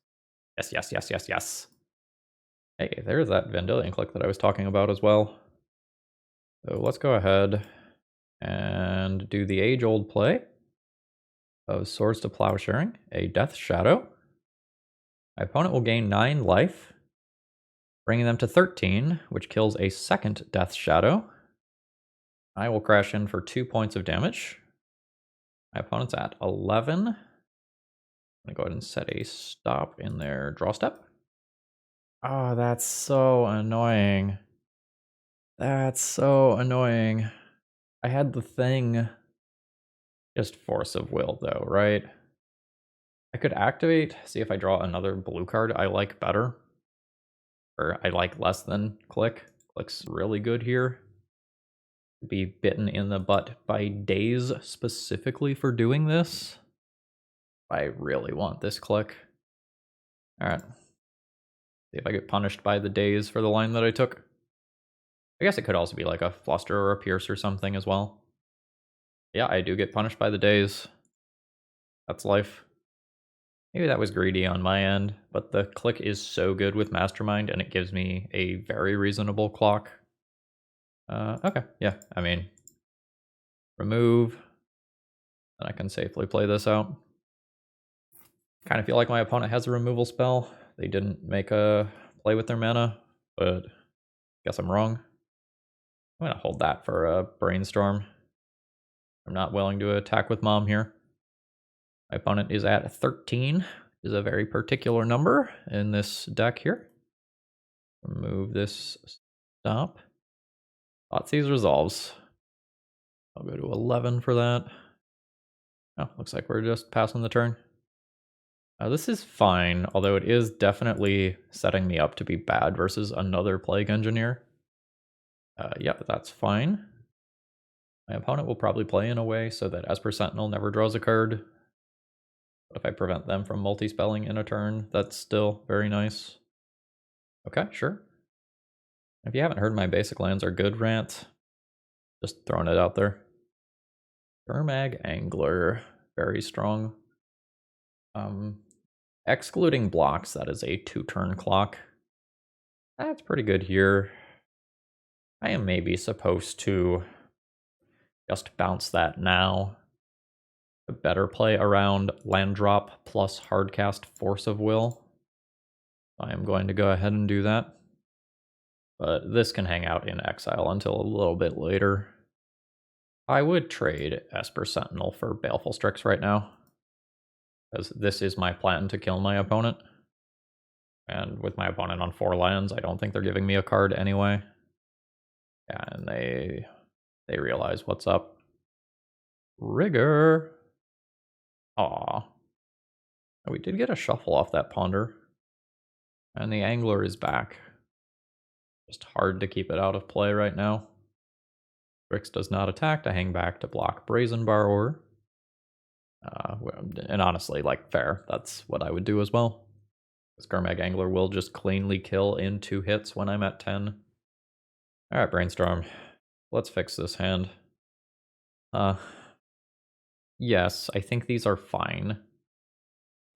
Yes, yes, yes, yes, yes. Hey, there's that Vendilion Click that I was talking about as well. So let's go ahead and do the age-old play of Swords to Plowsharing, a Death Shadow. My opponent will gain 9 life, bringing them to 13, which kills a second Death Shadow. I will crash in for 2 points of damage. My opponent's at 11. I'm gonna go ahead and set a stop in their draw step. Oh, that's so annoying. That's so annoying. I had the thing. Just Force of Will though, right? I could activate, see if I draw another blue card I like better. Or I like less than Click. Click's really good here. Be bitten in the butt by Daze specifically for doing this. I really want this Click. Alright. See if I get punished by the Daze for the line that I took. I guess it could also be like a Fluster or a Pierce or something as well. Yeah, I do get punished by the Daze. That's life. Maybe that was greedy on my end, but the Click is so good with Mastermind and it gives me a very reasonable clock. Okay, yeah, I mean, remove, and I can safely play this out. Kind of feel like my opponent has a removal spell. They didn't make a play with their mana, but guess I'm wrong. I'm gonna hold that for a brainstorm. I'm not willing to attack with Mom here. My opponent is at 13, is a very particular number in this deck here. Remove this stop. Thoughtseize resolves. I'll go to 11 for that. Oh, looks like we're just passing the turn. This is fine, although it is definitely setting me up to be bad versus another Plague Engineer. Yep, that's fine. My opponent will probably play in a way so that Esper Sentinel never draws a card. But if I prevent them from multi-spelling in a turn, that's still very nice. Okay, sure. If you haven't heard, my basic lands are good rant. Just throwing it out there. Gurmag Angler, very strong. Excluding blocks, that is a 2-turn clock. That's pretty good here. I am maybe supposed to just bounce that now. A better play around land drop plus hardcast Force of Will. I am going to go ahead and do that. But this can hang out in exile until a little bit later. I would trade Esper Sentinel for Baleful Strix right now, because this is my plan to kill my opponent. And with my opponent on 4 lands, I don't think they're giving me a card anyway. Yeah, and they realize what's up. Rigor. Aw. Oh, we did get a shuffle off that Ponder. And the Angler is back. Just hard to keep it out of play right now. Strix does not attack to hang back to block Brazen Borrower. And honestly, like, fair. That's what I would do as well. Gurmag Angler will just cleanly kill in 2 hits when I'm at 10. Alright, Brainstorm. Let's fix this hand. Yes, I think these are fine.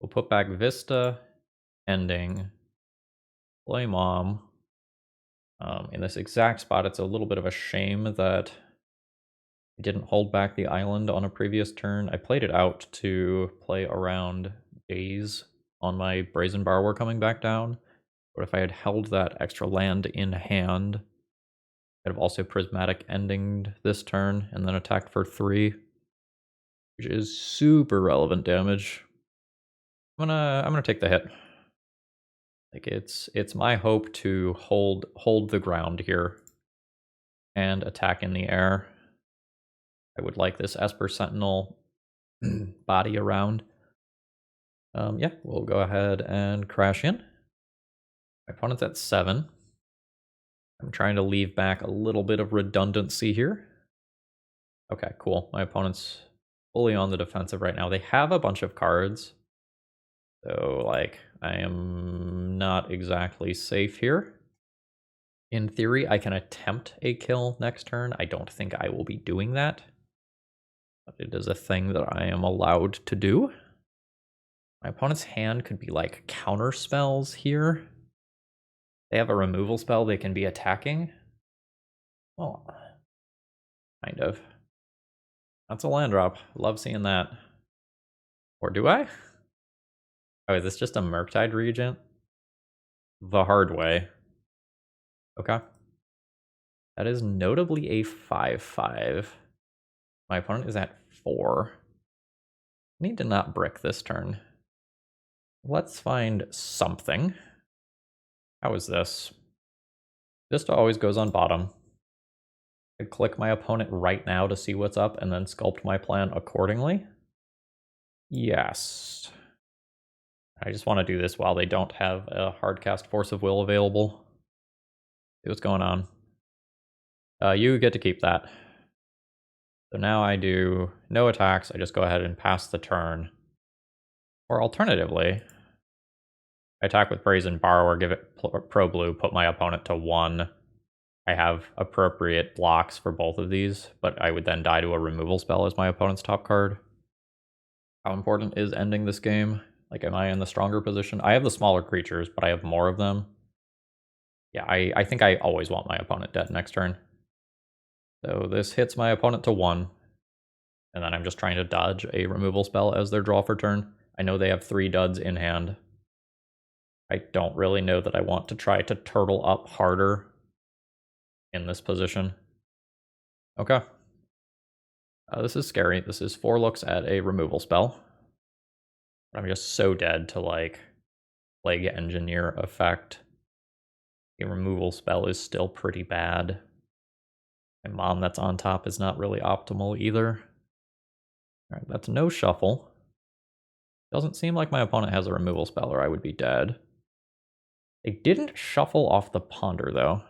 We'll put back Vista, Ending, play Mom. In this exact spot, it's a little bit of a shame that I didn't hold back the island on a previous turn. I played it out to play around Daze on my Brazen Borrower coming back down. But if I had held that extra land in hand, I'd have also Prismatic Endinged this turn and then attacked for 3, which is super relevant damage. I'm gonna take the hit. Like, it's my hope to hold the ground here and attack in the air. I would like this Esper Sentinel body around. Yeah, we'll go ahead and crash in. My opponent's at 7. I'm trying to leave back a little bit of redundancy here. Okay, cool. My opponent's fully on the defensive right now. They have a bunch of cards. So, like, I am not exactly safe here. In theory, I can attempt a kill next turn. I don't think I will be doing that. But it is a thing that I am allowed to do. My opponent's hand could be like counterspells here. They have a removal spell they can be attacking. Well, kind of. That's a land drop. Love seeing that. Or do I? Oh, is this just a Murktide Regent? The hard way. Okay. That is notably a 5/5. My opponent is at 4. Need to not brick this turn. Let's find something. How is this? Vista always goes on bottom. I click my opponent right now to see what's up and then sculpt my plan accordingly. Yes. I just want to do this while they don't have a hardcast Force of Will available. See what's going on. You get to keep that. So now I do no attacks. I just go ahead and pass the turn. Or alternatively, I attack with Brazen Borrower, give it Pro Blue, put my opponent to 1. I have appropriate blocks for both of these, but I would then die to a removal spell as my opponent's top card. How important is ending this game? Like, am I in the stronger position? I have the smaller creatures, but I have more of them. Yeah, I think I always want my opponent dead next turn. So this hits my opponent to 1. And then I'm just trying to dodge a removal spell as their draw for turn. I know they have 3 duds in hand. I don't really know that I want to try to turtle up harder in this position. Okay. This is scary. This is 4 looks at a removal spell. I'm just so dead to, like, Plague Engineer effect. A removal spell is still pretty bad. My mom that's on top is not really optimal either. Alright, that's no shuffle. Doesn't seem like my opponent has a removal spell or I would be dead. They didn't shuffle off the Ponder, though.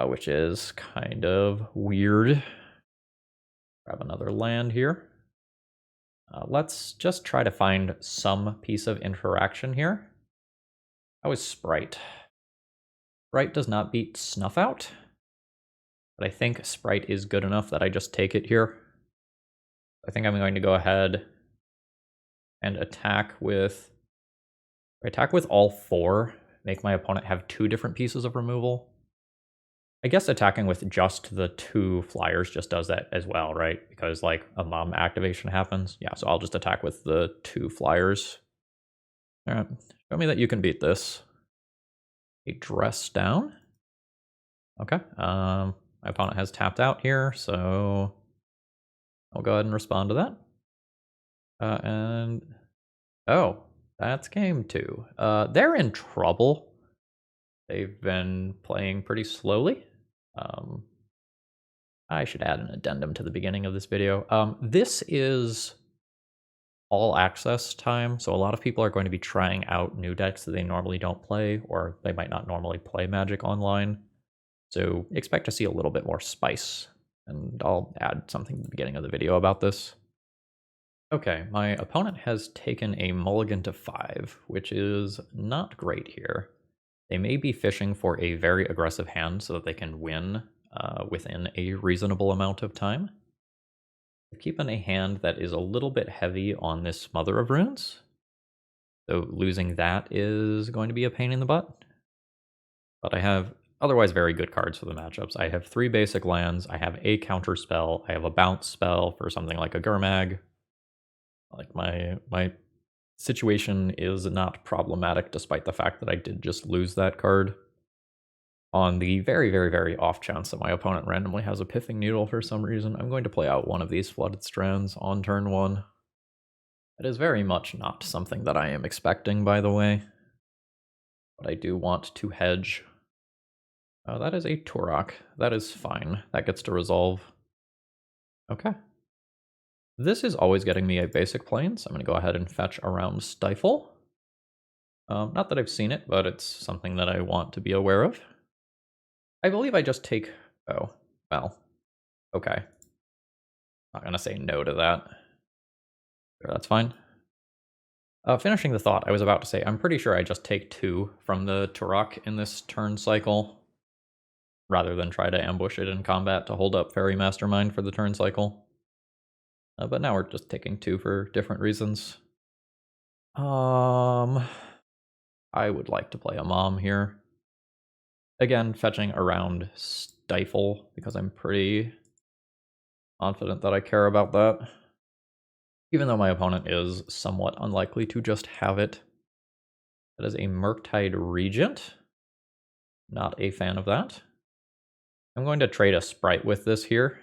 Which is kind of weird. Grab another land here. Let's just try to find some piece of interaction here. How is Sprite? Sprite does not beat Snuff Out, but I think Sprite is good enough that I just take it here. I think I'm going to go ahead and attack with all 4, make my opponent have 2 different pieces of removal. I guess attacking with just the 2 flyers just does that as well, right? Because, like, a mom activation happens. Yeah, so I'll just attack with the 2 flyers. Alright, show me that you can beat this. A dress down. Okay, my opponent has tapped out here, so I'll go ahead and respond to that. Oh, that's game 2. They're in trouble. They've been playing pretty slowly. I should add an addendum to the beginning of this video. This is all access time, so a lot of people are going to be trying out new decks that they normally don't play, or they might not normally play Magic online. So expect to see a little bit more spice, and I'll add something at the beginning of the video about this. Okay, my opponent has taken a mulligan to 5, which is not great here. They may be fishing for a very aggressive hand so that they can win within a reasonable amount of time. Keeping a hand that is a little bit heavy on this Mother of Runes. So losing that is going to be a pain in the butt. But I have otherwise very good cards for the matchups. I have 3 basic lands, I have a counter spell, I have a bounce spell for something like a Gurmag. Like, my situation is not problematic despite the fact that I did just lose that card. On the very, very, very off chance that my opponent randomly has a Pithing Needle for some reason, I'm going to play out one of these Flooded Strands on turn 1. That is very much not something that I am expecting, by the way. But I do want to hedge. That is a Turok. That is fine. That gets to resolve. Okay. This is always getting me a basic plane, so I'm going to go ahead and fetch around Stifle. Not that I've seen it, but it's something that I want to be aware of. I believe I just take... Oh, well, okay. Not going to say no to that. Sure, that's fine. Finishing the thought, I was about to say, I'm pretty sure I just take 2 from the Turok in this turn cycle, rather than try to ambush it in combat to hold up Faerie Mastermind for the turn cycle. But now we're just taking 2 for different reasons. I would like to play a Mom here. Again, fetching around Stifle, because I'm pretty confident that I care about that. Even though my opponent is somewhat unlikely to just have it. That is a Murktide Regent. Not a fan of that. I'm going to trade a Sprite with this here.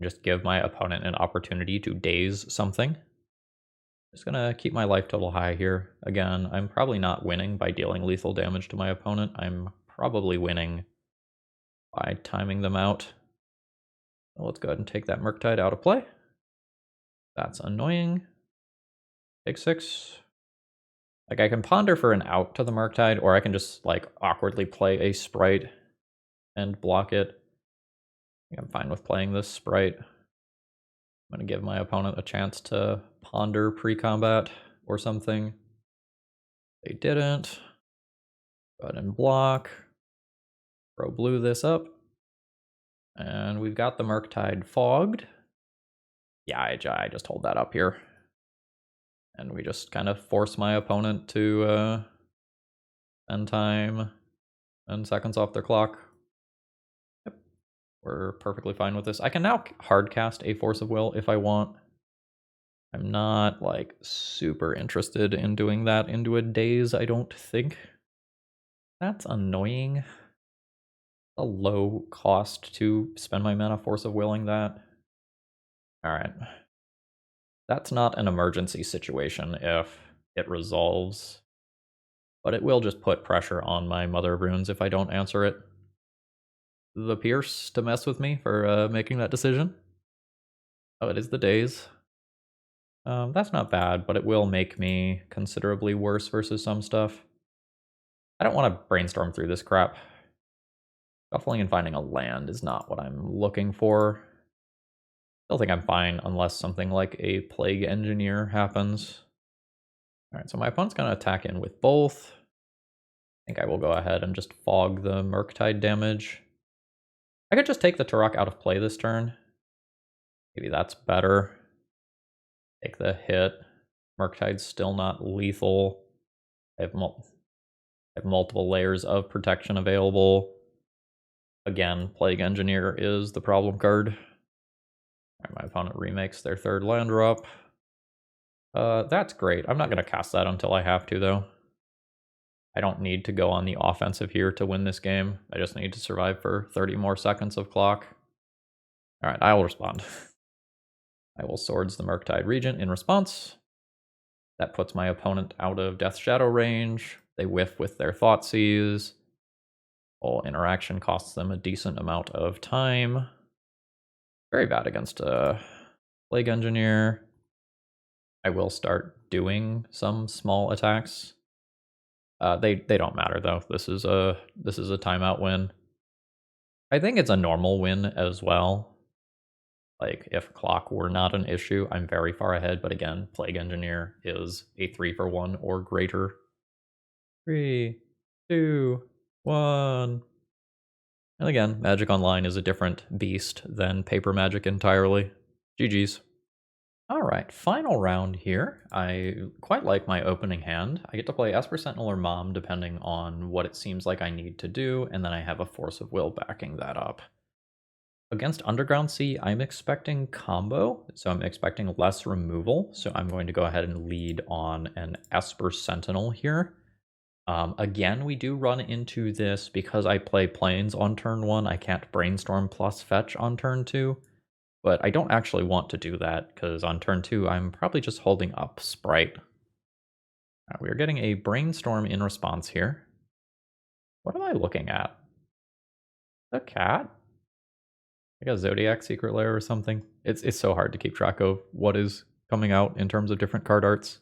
Just give my opponent an opportunity to daze something. Just gonna keep my life total high here. Again, I'm probably not winning by dealing lethal damage to my opponent. I'm probably winning by timing them out. So let's go ahead and take that Murktide out of play. That's annoying. Take 6. Like, I can ponder for an out to the Murktide, or I can just, like, awkwardly play a Sprite and block it. I think I'm fine with playing this Sprite. I'm going to give my opponent a chance to ponder pre-combat or something. They didn't. Go ahead and block. Throw blue this up. And we've got the Murktide fogged. Yeah, I just hold that up here. And we just kind of force my opponent to spend time and seconds off their clock. Yep. We're perfectly fine with this. I can now hard cast a Force of Will if I want. I'm not, like, super interested in doing that into a daze, I don't think. That's annoying. A low cost to spend my mana Force of Willing that. Alright. That's not an emergency situation if it resolves. But it will just put pressure on my Mother of Runes if I don't answer it. The Pierce to mess with me for making that decision. Oh, it is the daze. That's not bad, but it will make me considerably worse versus some stuff. I don't want to brainstorm through this crap. Shuffling and finding a land is not what I'm looking for. Still think I'm fine unless something like a Plague Engineer happens. Alright, so my opponent's going to attack in with both. I think I will go ahead and just fog the Murktide damage. I could just take the Turok out of play this turn. Maybe that's better. Take the hit. Murktide's still not lethal. I have multiple layers of protection available. Again, Plague Engineer is the problem card. Right, my opponent remakes their 3rd land drop. That's great. I'm not going to cast that until I have to, though. I don't need to go on the offensive here to win this game. I just need to survive for 30 more seconds of clock. Alright, I will respond. I will Swords the Murktide Regent in response. That puts my opponent out of Death Shadow range. They whiff with their Thoughtseize. All interaction costs them a decent amount of time. Very bad against a Plague Engineer. I will start doing some small attacks. They don't matter though. This is a timeout win. I think it's a normal win as well. Like, if clock were not an issue, I'm very far ahead, but again, Plague Engineer is a 3-for-1 or greater. 3, 2, 1. And again, Magic Online is a different beast than paper Magic entirely. GG's. Alright, final round here. I quite like my opening hand. I get to play Esper Sentinel or Mom depending on what it seems like I need to do, and then I have a Force of Will backing that up. Against Underground Sea, I'm expecting combo, so I'm expecting less removal, so I'm going to go ahead and lead on an Esper Sentinel here. Again, we do run into this because I play Plains on turn 1, I can't Brainstorm plus Fetch on turn 2, but I don't actually want to do that, because on turn 2, I'm probably just holding up Sprite. We are getting a Brainstorm in response here. What am I looking at? The cat? Like a Zodiac Secret Lair or something. It's so hard to keep track of what is coming out in terms of different card arts.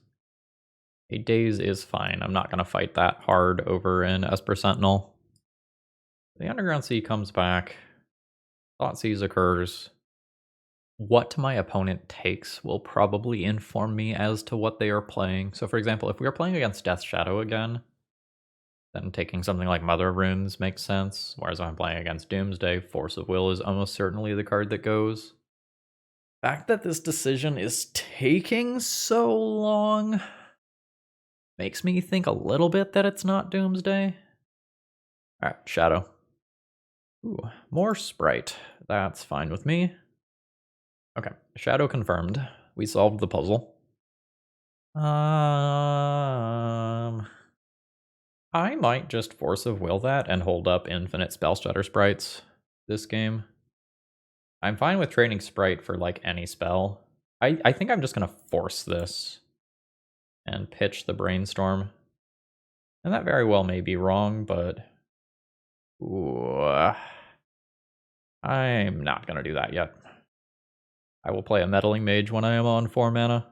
A Daze is fine. I'm not going to fight that hard over an Esper Sentinel. The Underground Sea comes back. Thoughtseize occurs. What my opponent takes will probably inform me as to what they are playing. So for example, if we are playing against Death Shadow again, then taking something like Mother of Runes makes sense. Whereas if I'm playing against Doomsday, Force of Will is almost certainly the card that goes. The fact that this decision is taking so long makes me think a little bit that it's not Doomsday. Alright, Shadow. Ooh, more Sprite. That's fine with me. Okay, Shadow confirmed. We solved the puzzle. I might just Force of Will that and hold up infinite Spell Stutter sprites this game. I'm fine with trading Sprite for like any spell. I think I'm just gonna force this and pitch the Brainstorm. And that very well may be wrong, but ooh, I'm not gonna do that yet. I will play a Meddling Mage when I am on 4 mana.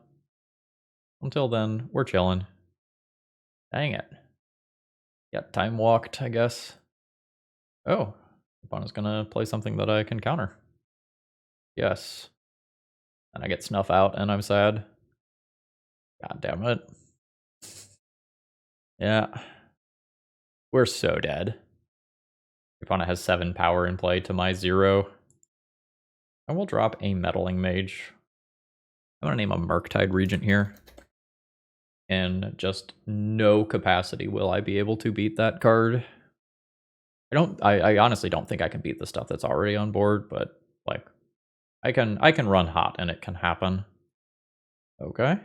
Until then, we're chilling. Dang it. Yep, time walked, I guess. Oh, opponent's gonna play something that I can counter. Yes. And I get Snuff out and I'm sad. God damn it. Yeah. We're so dead. The opponent has 7 power in play to my 0. I will drop a Meddling Mage. I'm gonna name a Murktide Regent here. In just no capacity will I be able to beat that card. I honestly don't think I can beat the stuff that's already on board, but like I can run hot and it can happen. Okay.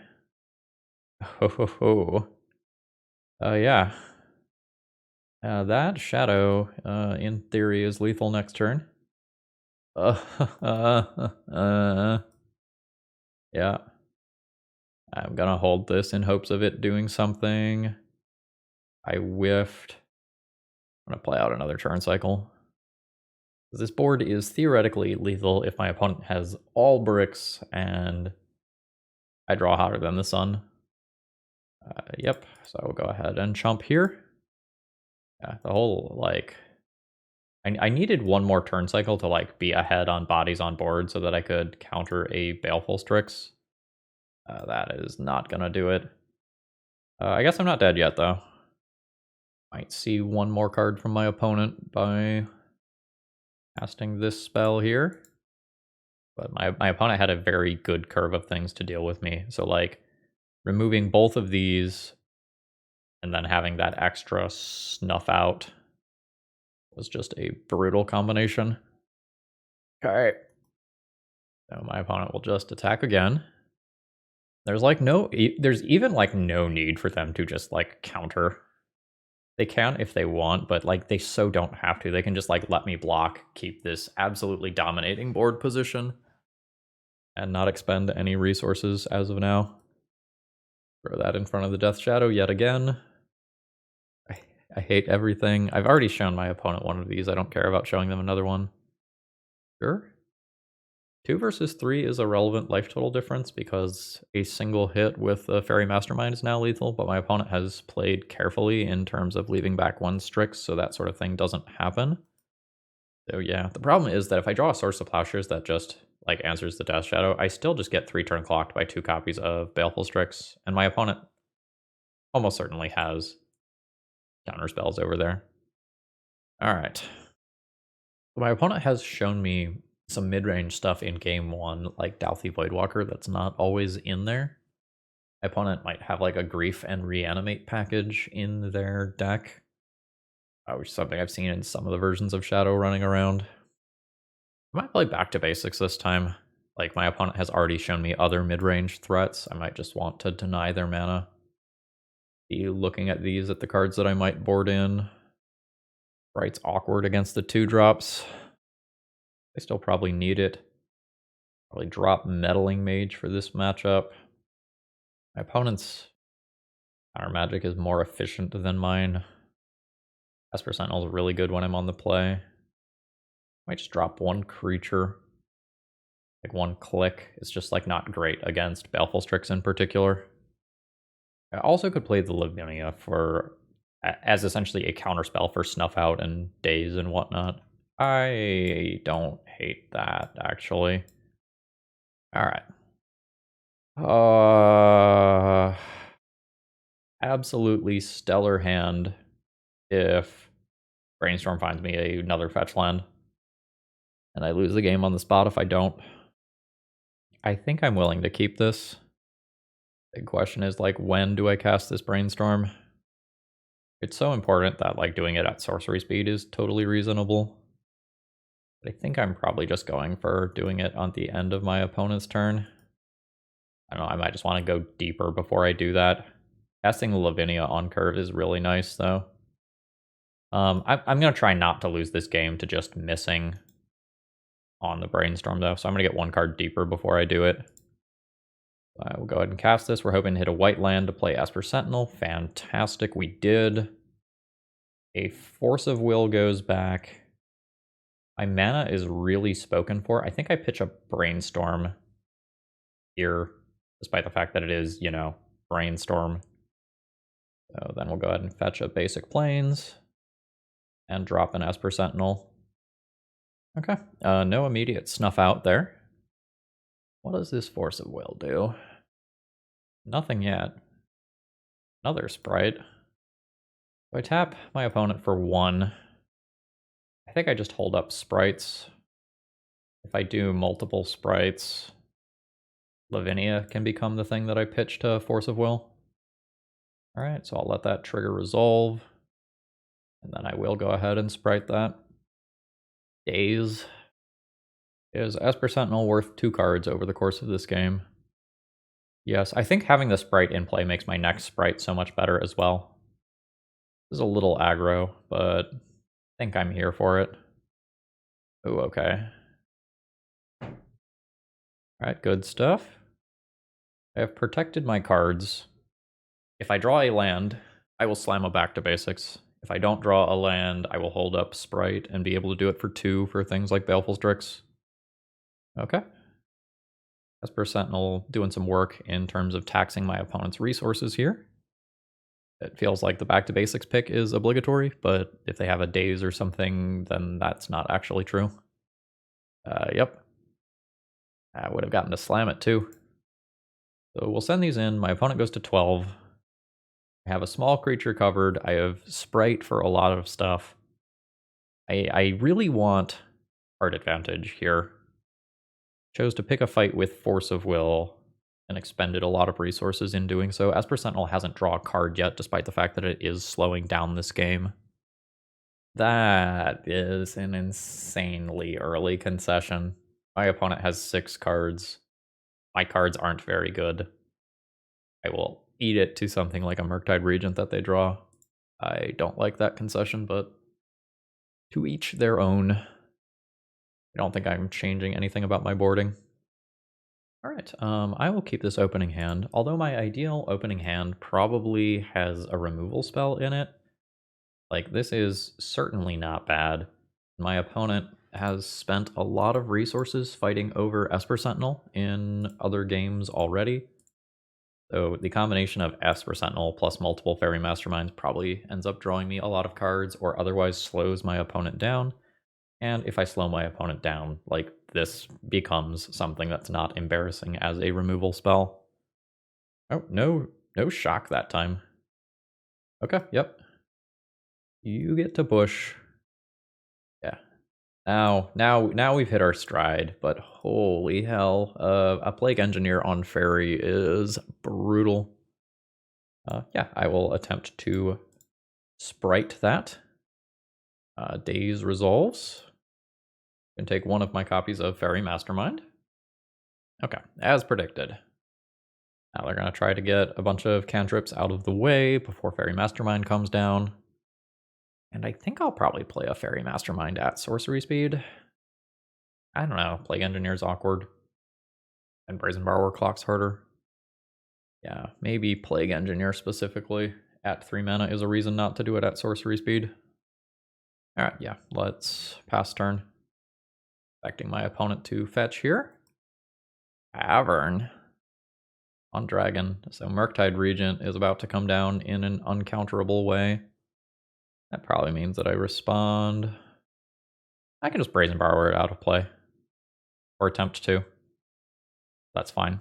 Ho ho ho. Yeah. That Shadow, in theory, is lethal next turn. Yeah. I'm gonna hold this in hopes of it doing something. I whiffed. I'm gonna play out another turn cycle. This board is theoretically lethal if my opponent has all bricks and I draw hotter than the sun. Yep, so I will go ahead and chump here. Yeah, the whole, like... I needed one more turn cycle to, like, be ahead on bodies on board so that I could counter a Baleful Strix. That is not gonna do it. I guess I'm not dead yet, though. Might see one more card from my opponent by casting this spell here. But my opponent had a very good curve of things to deal with me. So, like, removing both of these and then having that extra Snuff out was just a brutal combination. Okay. So my opponent will just attack again. There's like there's even like no need for them to just like counter. They can if they want, but like they so don't have to. They can just like let me block, keep this absolutely dominating board position, and not expend any resources as of now. Throw that in front of the Death Shadow yet again. I hate everything. I've already shown my opponent one of these. I don't care about showing them another one. Sure. 2 versus 3 is a relevant life total difference because a single hit with a Faerie Mastermind is now lethal, but my opponent has played carefully in terms of leaving back 1 Strix, so that sort of thing doesn't happen. So yeah, the problem is that if I draw a Source of Plowshares that just like answers the Death Shadow, I still just get 3 turn clocked by 2 copies of Baleful Strix, and my opponent almost certainly has counterspells over there. Alright. My opponent has shown me some mid-range stuff in game 1, like Douthie Voidwalker, that's not always in there. My opponent might have like a Grief and Reanimate package in their deck, which is something I've seen in some of the versions of Shadow running around. I might play back to basics this time. Like, my opponent has already shown me other mid-range threats. I might just want to deny their mana. Be looking at these at the cards that I might board in. Bright's awkward against the 2-drops. I still probably need it. Probably drop Meddling Mage for this matchup. My opponent's counter magic is more efficient than mine. Esper Sentinel is really good when I'm on the play. Might just drop one creature. Like one click. It's just like not great against Baleful Strix in particular. I also could play the Lavinia for as essentially a counterspell for Snuff Out and Daze and whatnot. I don't hate that, actually. Alright. Absolutely stellar hand if Brainstorm finds me another fetch land. And I lose the game on the spot if I don't. I think I'm willing to keep this. Big question is, like, when do I cast this Brainstorm? It's so important that, like, doing it at sorcery speed is totally reasonable. But I think I'm probably just going for doing it on the end of my opponent's turn. I don't know, I might just want to go deeper before I do that. Casting the Lavinia on curve is really nice, though. I'm going to try not to lose this game to just missing on the Brainstorm, though. So I'm going to get one card deeper before I do it. I will go ahead and cast this. We're hoping to hit a white land to play Esper Sentinel. Fantastic, we did. A Force of Will goes back. My mana is really spoken for. I think I pitch a Brainstorm here, despite the fact that it is, you know, Brainstorm. So then we'll go ahead and fetch a basic Plains and drop an Esper Sentinel. Okay, no immediate Snuff Out there. What does this Force of Will do? Nothing yet. Another Sprite. So I tap my opponent for 1. I think I just hold up sprites. If I do multiple sprites, Lavinia can become the thing that I pitch to Force of Will. Alright, so I'll let that trigger resolve. And then I will go ahead and sprite that. Daze. Is Esper Sentinel worth 2 cards over the course of this game? Yes, I think having the sprite in play makes my next sprite so much better as well. This is a little aggro, but I think I'm here for it. Oh, okay. Alright, good stuff. I have protected my cards. If I draw a land, I will slam a back to basics. If I don't draw a land, I will hold up Sprite and be able to do it for 2 for things like Baleful Strix. Okay. Esper Sentinel doing some work in terms of taxing my opponent's resources here. It feels like the back to basics pick is obligatory, but if they have a Daze or something, then that's not actually true. Yep. I would have gotten to slam it too. So we'll send these in. My opponent goes to 12. I have a small creature covered. I have Sprite for a lot of stuff. I really want card advantage here. Chose to pick a fight with Force of Will and expended a lot of resources in doing so. Esper Sentinel hasn't drawn a card yet, despite the fact that it is slowing down this game. That is an insanely early concession. My opponent has 6 cards. My cards aren't very good. I will eat it to something like a Murktide Regent that they draw. I don't like that concession, but to each their own. I don't think I'm changing anything about my boarding. Alright, I will keep this opening hand, although my ideal opening hand probably has a removal spell in it. Like, this is certainly not bad. My opponent has spent a lot of resources fighting over Esper Sentinel in other games already. So the combination of Esper Sentinel plus multiple Faerie Masterminds probably ends up drawing me a lot of cards or otherwise slows my opponent down. And if I slow my opponent down, like, this becomes something that's not embarrassing as a removal spell. Oh, no shock that time. Okay, yep. You get to push. Yeah. Now we've hit our stride, but holy hell, a Plague Engineer on Faerie is brutal. Yeah, I will attempt to sprite that. Daze resolves. Can take one of my copies of Faerie Mastermind. Okay, as predicted. Now they're going to try to get a bunch of cantrips out of the way before Faerie Mastermind comes down. And I think I'll probably play a Faerie Mastermind at sorcery speed. I don't know, Plague Engineer's awkward. And Brazen Borrower clocks harder. Yeah, maybe Plague Engineer specifically at 3 mana is a reason not to do it at sorcery speed. Alright, yeah, let's pass turn. Expecting my opponent to fetch here. Cavern on Dragon. So Murktide Regent is about to come down in an uncounterable way. That probably means that I respond. I can just Brazen Borrower it out of play. Or attempt to. That's fine.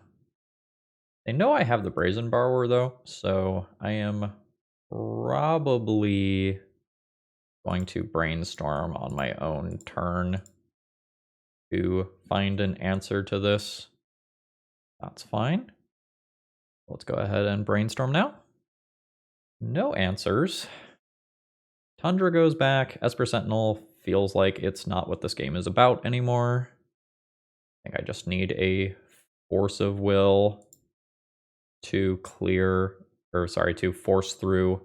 They know I have the Brazen Borrower though, so I am probably going to brainstorm on my own turn to find an answer to this. That's fine. Let's go ahead and brainstorm now. No answers. Tundra goes back. Esper Sentinel feels like it's not what this game is about anymore. I think I just need a Force of Will to to force through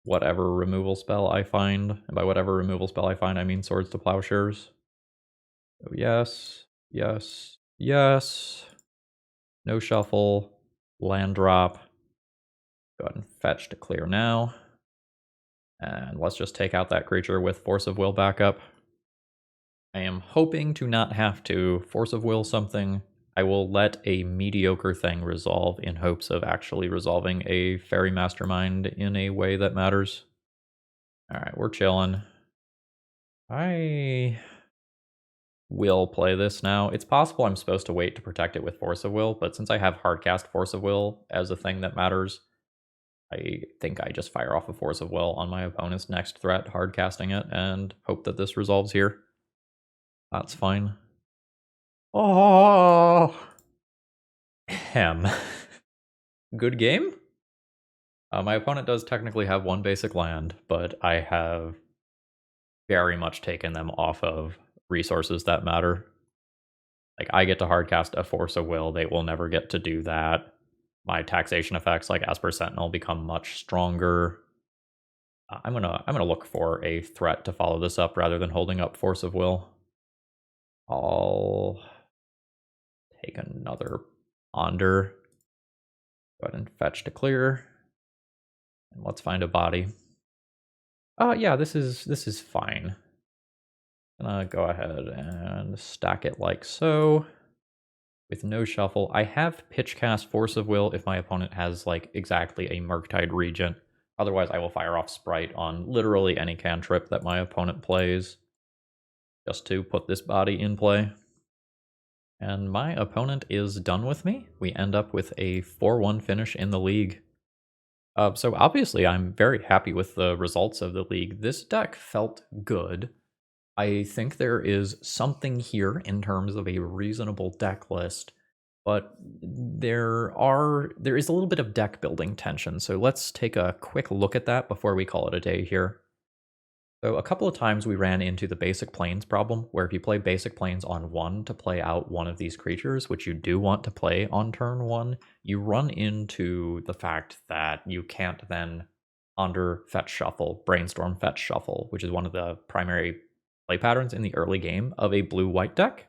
whatever removal spell I find. And by whatever removal spell I find, I mean Swords to Plowshares. So yes, yes, yes. No shuffle, land drop. Go ahead and fetch to clear now. And let's just take out that creature with Force of Will backup. I am hoping to not have to Force of Will something. I will let a mediocre thing resolve in hopes of actually resolving a Faerie Mastermind in a way that matters. Alright, we're chilling. I will play this now. It's possible I'm supposed to wait to protect it with Force of Will, but since I have hardcast Force of Will as a thing that matters, I think I just fire off a Force of Will on my opponent's next threat, hardcasting it, and hope that this resolves here. That's fine. Oh, good game. My opponent does technically have one basic land, but I have very much taken them off of resources that matter. Like, I get to hardcast a Force of Will, they will never get to do that. My taxation effects like Esper Sentinel become much stronger. I'm gonna look for a threat to follow this up rather than holding up Force of Will. I'll take another Ponder. Go ahead and fetch to clear. And let's find a body. Yeah, this is fine. Gonna go ahead and stack it like so. With no shuffle. I have Pitchcast Force of Will if my opponent has like exactly a Murktide Regent. Otherwise, I will fire off Sprite on literally any cantrip that my opponent plays, just to put this body in play. And my opponent is done with me. We end up with a 4-1 finish in the league. So obviously, I'm very happy with the results of the league. This deck felt good. I think there is something here in terms of a reasonable deck list, but there is a little bit of deck building tension. So let's take a quick look at that before we call it a day here. So a couple of times we ran into the basic planes problem, where if you play basic planes on 1 to play out one of these creatures, which you do want to play on turn 1, you run into the fact that you can't then Ponder fetch shuffle, brainstorm fetch shuffle, which is one of the primary play patterns in the early game of a blue-white deck.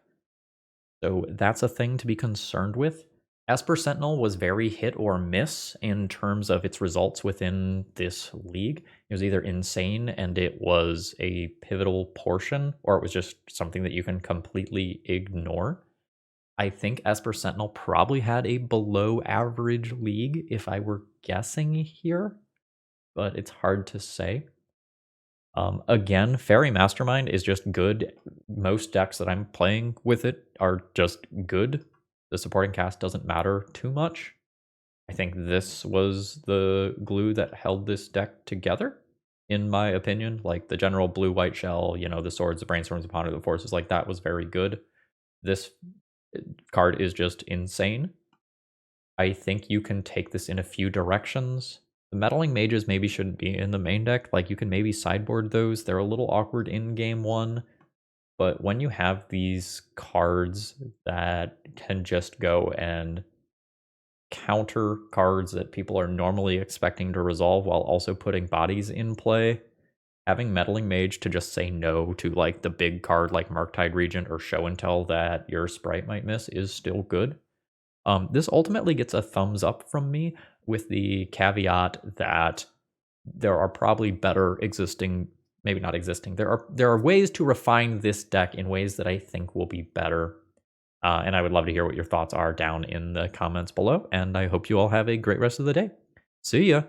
So that's a thing to be concerned with. Esper Sentinel was very hit or miss in terms of its results within this league. It was either insane and it was a pivotal portion, or it was just something that you can completely ignore. I think Esper Sentinel probably had a below average league if I were guessing here, but it's hard to say. Again, Faerie Mastermind is just good. Most decks that I'm playing with it are just good. The supporting cast doesn't matter too much. I think this was the glue that held this deck together, in my opinion. Like the general blue-white shell, you know, the swords, the brainstorms, the ponder, the forces, like that was very good. This card is just insane. I think you can take this in a few directions. The meddling mages maybe shouldn't be in the main deck. Like, you can maybe sideboard those. They're a little awkward in game 1. But when you have these cards that can just go and counter cards that people are normally expecting to resolve while also putting bodies in play, having meddling mage to just say no to like the big card like Murktide Regent or Show and Tell that your Sprite might miss is still good. This ultimately gets a thumbs up from me, with the caveat that there are probably better existing maybe not existing. There are ways to refine this deck in ways that I think will be better. And I would love to hear what your thoughts are down in the comments below. And I hope you all have a great rest of the day. See ya.